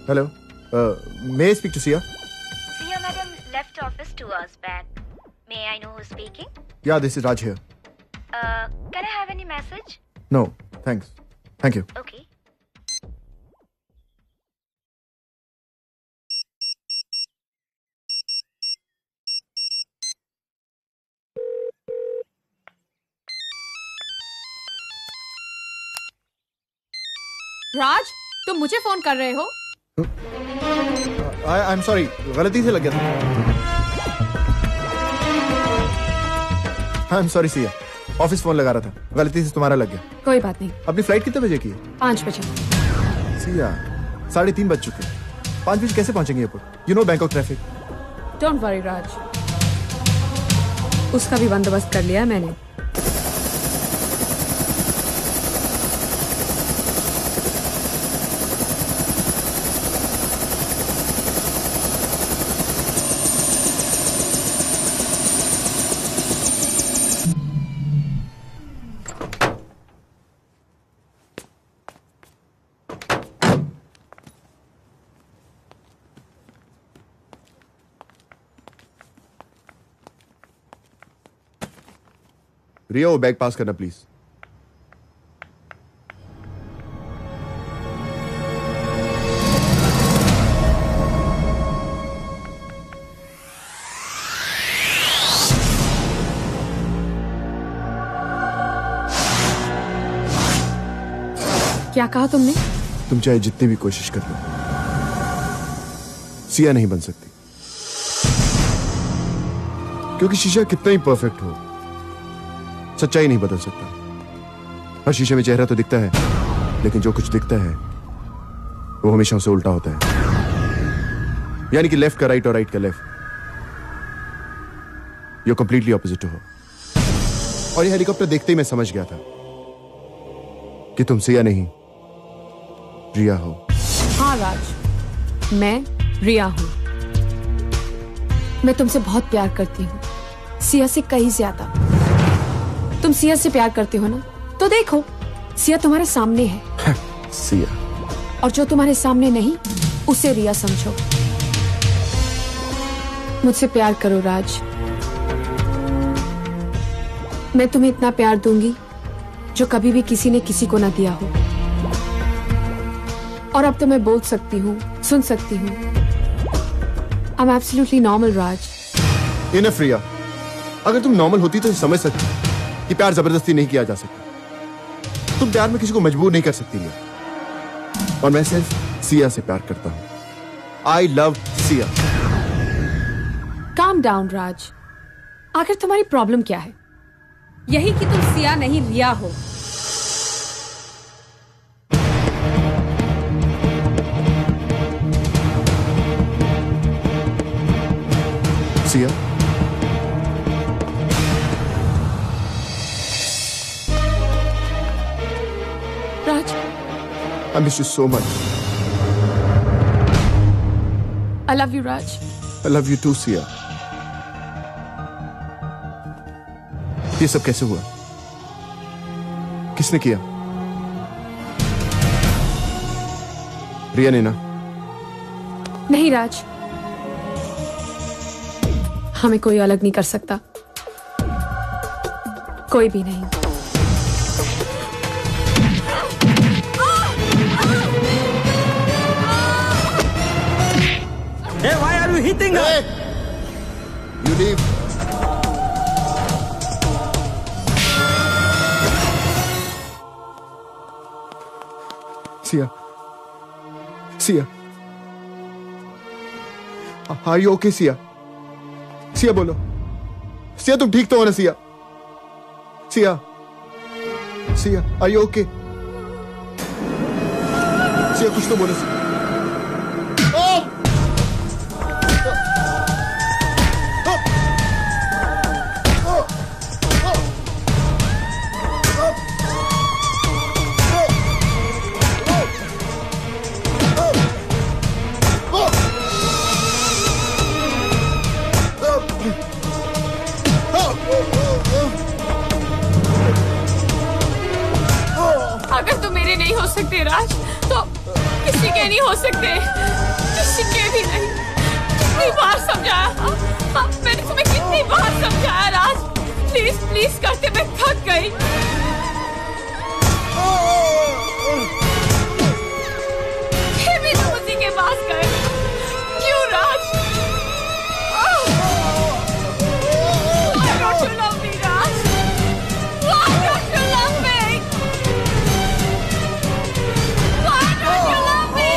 Hello. May I speak to Sia? Sia madam left office 2 hours back. May I know who's speaking? Yeah, this is Raj here. Can I have any message? No, thanks. Thank you. Okay. राज, तुम मुझे फोन कर रहे हो? I'm sorry, गलती से लग गया था। I'm sorry Siya, office phone लगा रहा था, गलती से तुम्हारा लग गया। कोई बात नहीं। अपनी फ्लाइट कितने बजे की है? 5 बजे। सिया, 3:30 बज चुके हैं। 5 बजे कैसे पहुंचेंगे airport? You know Bangkok traffic. Don't worry Raj, उसका भी बंदोबस्त कर लिया है मैंने। रिया, वो बैग पास करना प्लीज। क्या कहा तुमने? तुम चाहे जितनी भी कोशिश कर लो, सिया नहीं बन सकती। क्योंकि शीशा कितना ही परफेक्ट हो, सच्चाई नहीं बदल सकता। हर शीशे में चेहरा तो दिखता है, लेकिन जो कुछ दिखता है वो हमेशा उसे उल्टा होता है। यानी कि लेफ्ट का राइट और राइट का left. You completely opposite to her. और ये हेलीकॉप्टर देखते ही मैं समझ गया था कि तुम सिया नहीं, रिया हो। हाँ राज, मैं रिया हूं। मैं तुमसे बहुत प्यार करती हूँ, सिया से कहीं ज्यादा। तुम सिया से प्यार करते हो ना, तो देखो सिया तुम्हारे सामने है। सिया। और जो तुम्हारे सामने नहीं, उसे रिया समझो। मुझसे प्यार करो राज, मैं तुम्हें इतना प्यार दूंगी जो कभी भी किसी ने किसी को ना दिया हो। और अब तो मैं बोल सकती हूँ, सुन सकती हूँ। I'm absolutely normal, Raj. Enough, रिया। अगर तुम नॉर्मल होती तो समझ सकती कि प्यार जबरदस्ती नहीं किया जा सकता। तुम प्यार में किसी को मजबूर नहीं कर सकती रिया। और मैं सिर्फ सिया से प्यार करता हूं। I love Siya. Calm down, राज। आखिर तुम्हारी प्रॉब्लम क्या है? यही कि तुम सिया नहीं रिया हो। Siya, Raj, I miss you so much. I love you, Raj. I love you too, Siya. ये सब कैसे हुआ? किसने किया? रिया ने ना? नहीं राज, हमें कोई अलग नहीं कर सकता, कोई भी नहीं। Hey, why are you hitting her? You leave. Siya, Siya, Are you okay, Siya? Siya बोलो, सिया तुम ठीक तो हो ना Siya? Siya, Siya, Are you okay? Siya कुछ तो बोलो सिया। अगर तुम मेरे नहीं हो सकते राज, तो किसी के नहीं हो सकते, किसी के भी नहीं। कितनी बार समझाया, हाँ, मैंने तुम्हें कितनी बार समझाया राज, प्लीज प्लीज करते मैं थक गई। फिर भी तुम उसी के पास गए, क्यों राज? Why don't you love me, Raj? Why don't you love me? Why don't you love me,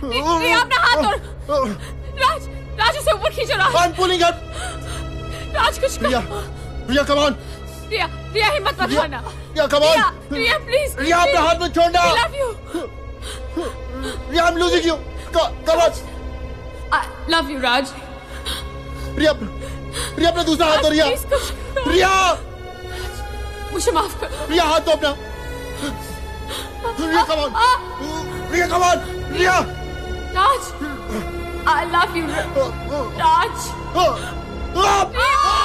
रिया अपना हाथ तोड़। राज, राज उसे ऊपर खींचो राज। I'm pulling up. राज कुछ कर। रिया come on. रिया, रिया हिम्मत मत हारना। Riya come on. Riya please. Riya अपना हाथ मत छोड़ना। I love you. Riya I'm losing you. Come on. I love you Raj. रिया, रिया अपना दूसरा हाथ दो रिया। रिया, मुझे माफ कर। रिया हाथ दो अपना। रिया come on. Riya come on. Riya. Raj, I love you, Raj. Riya!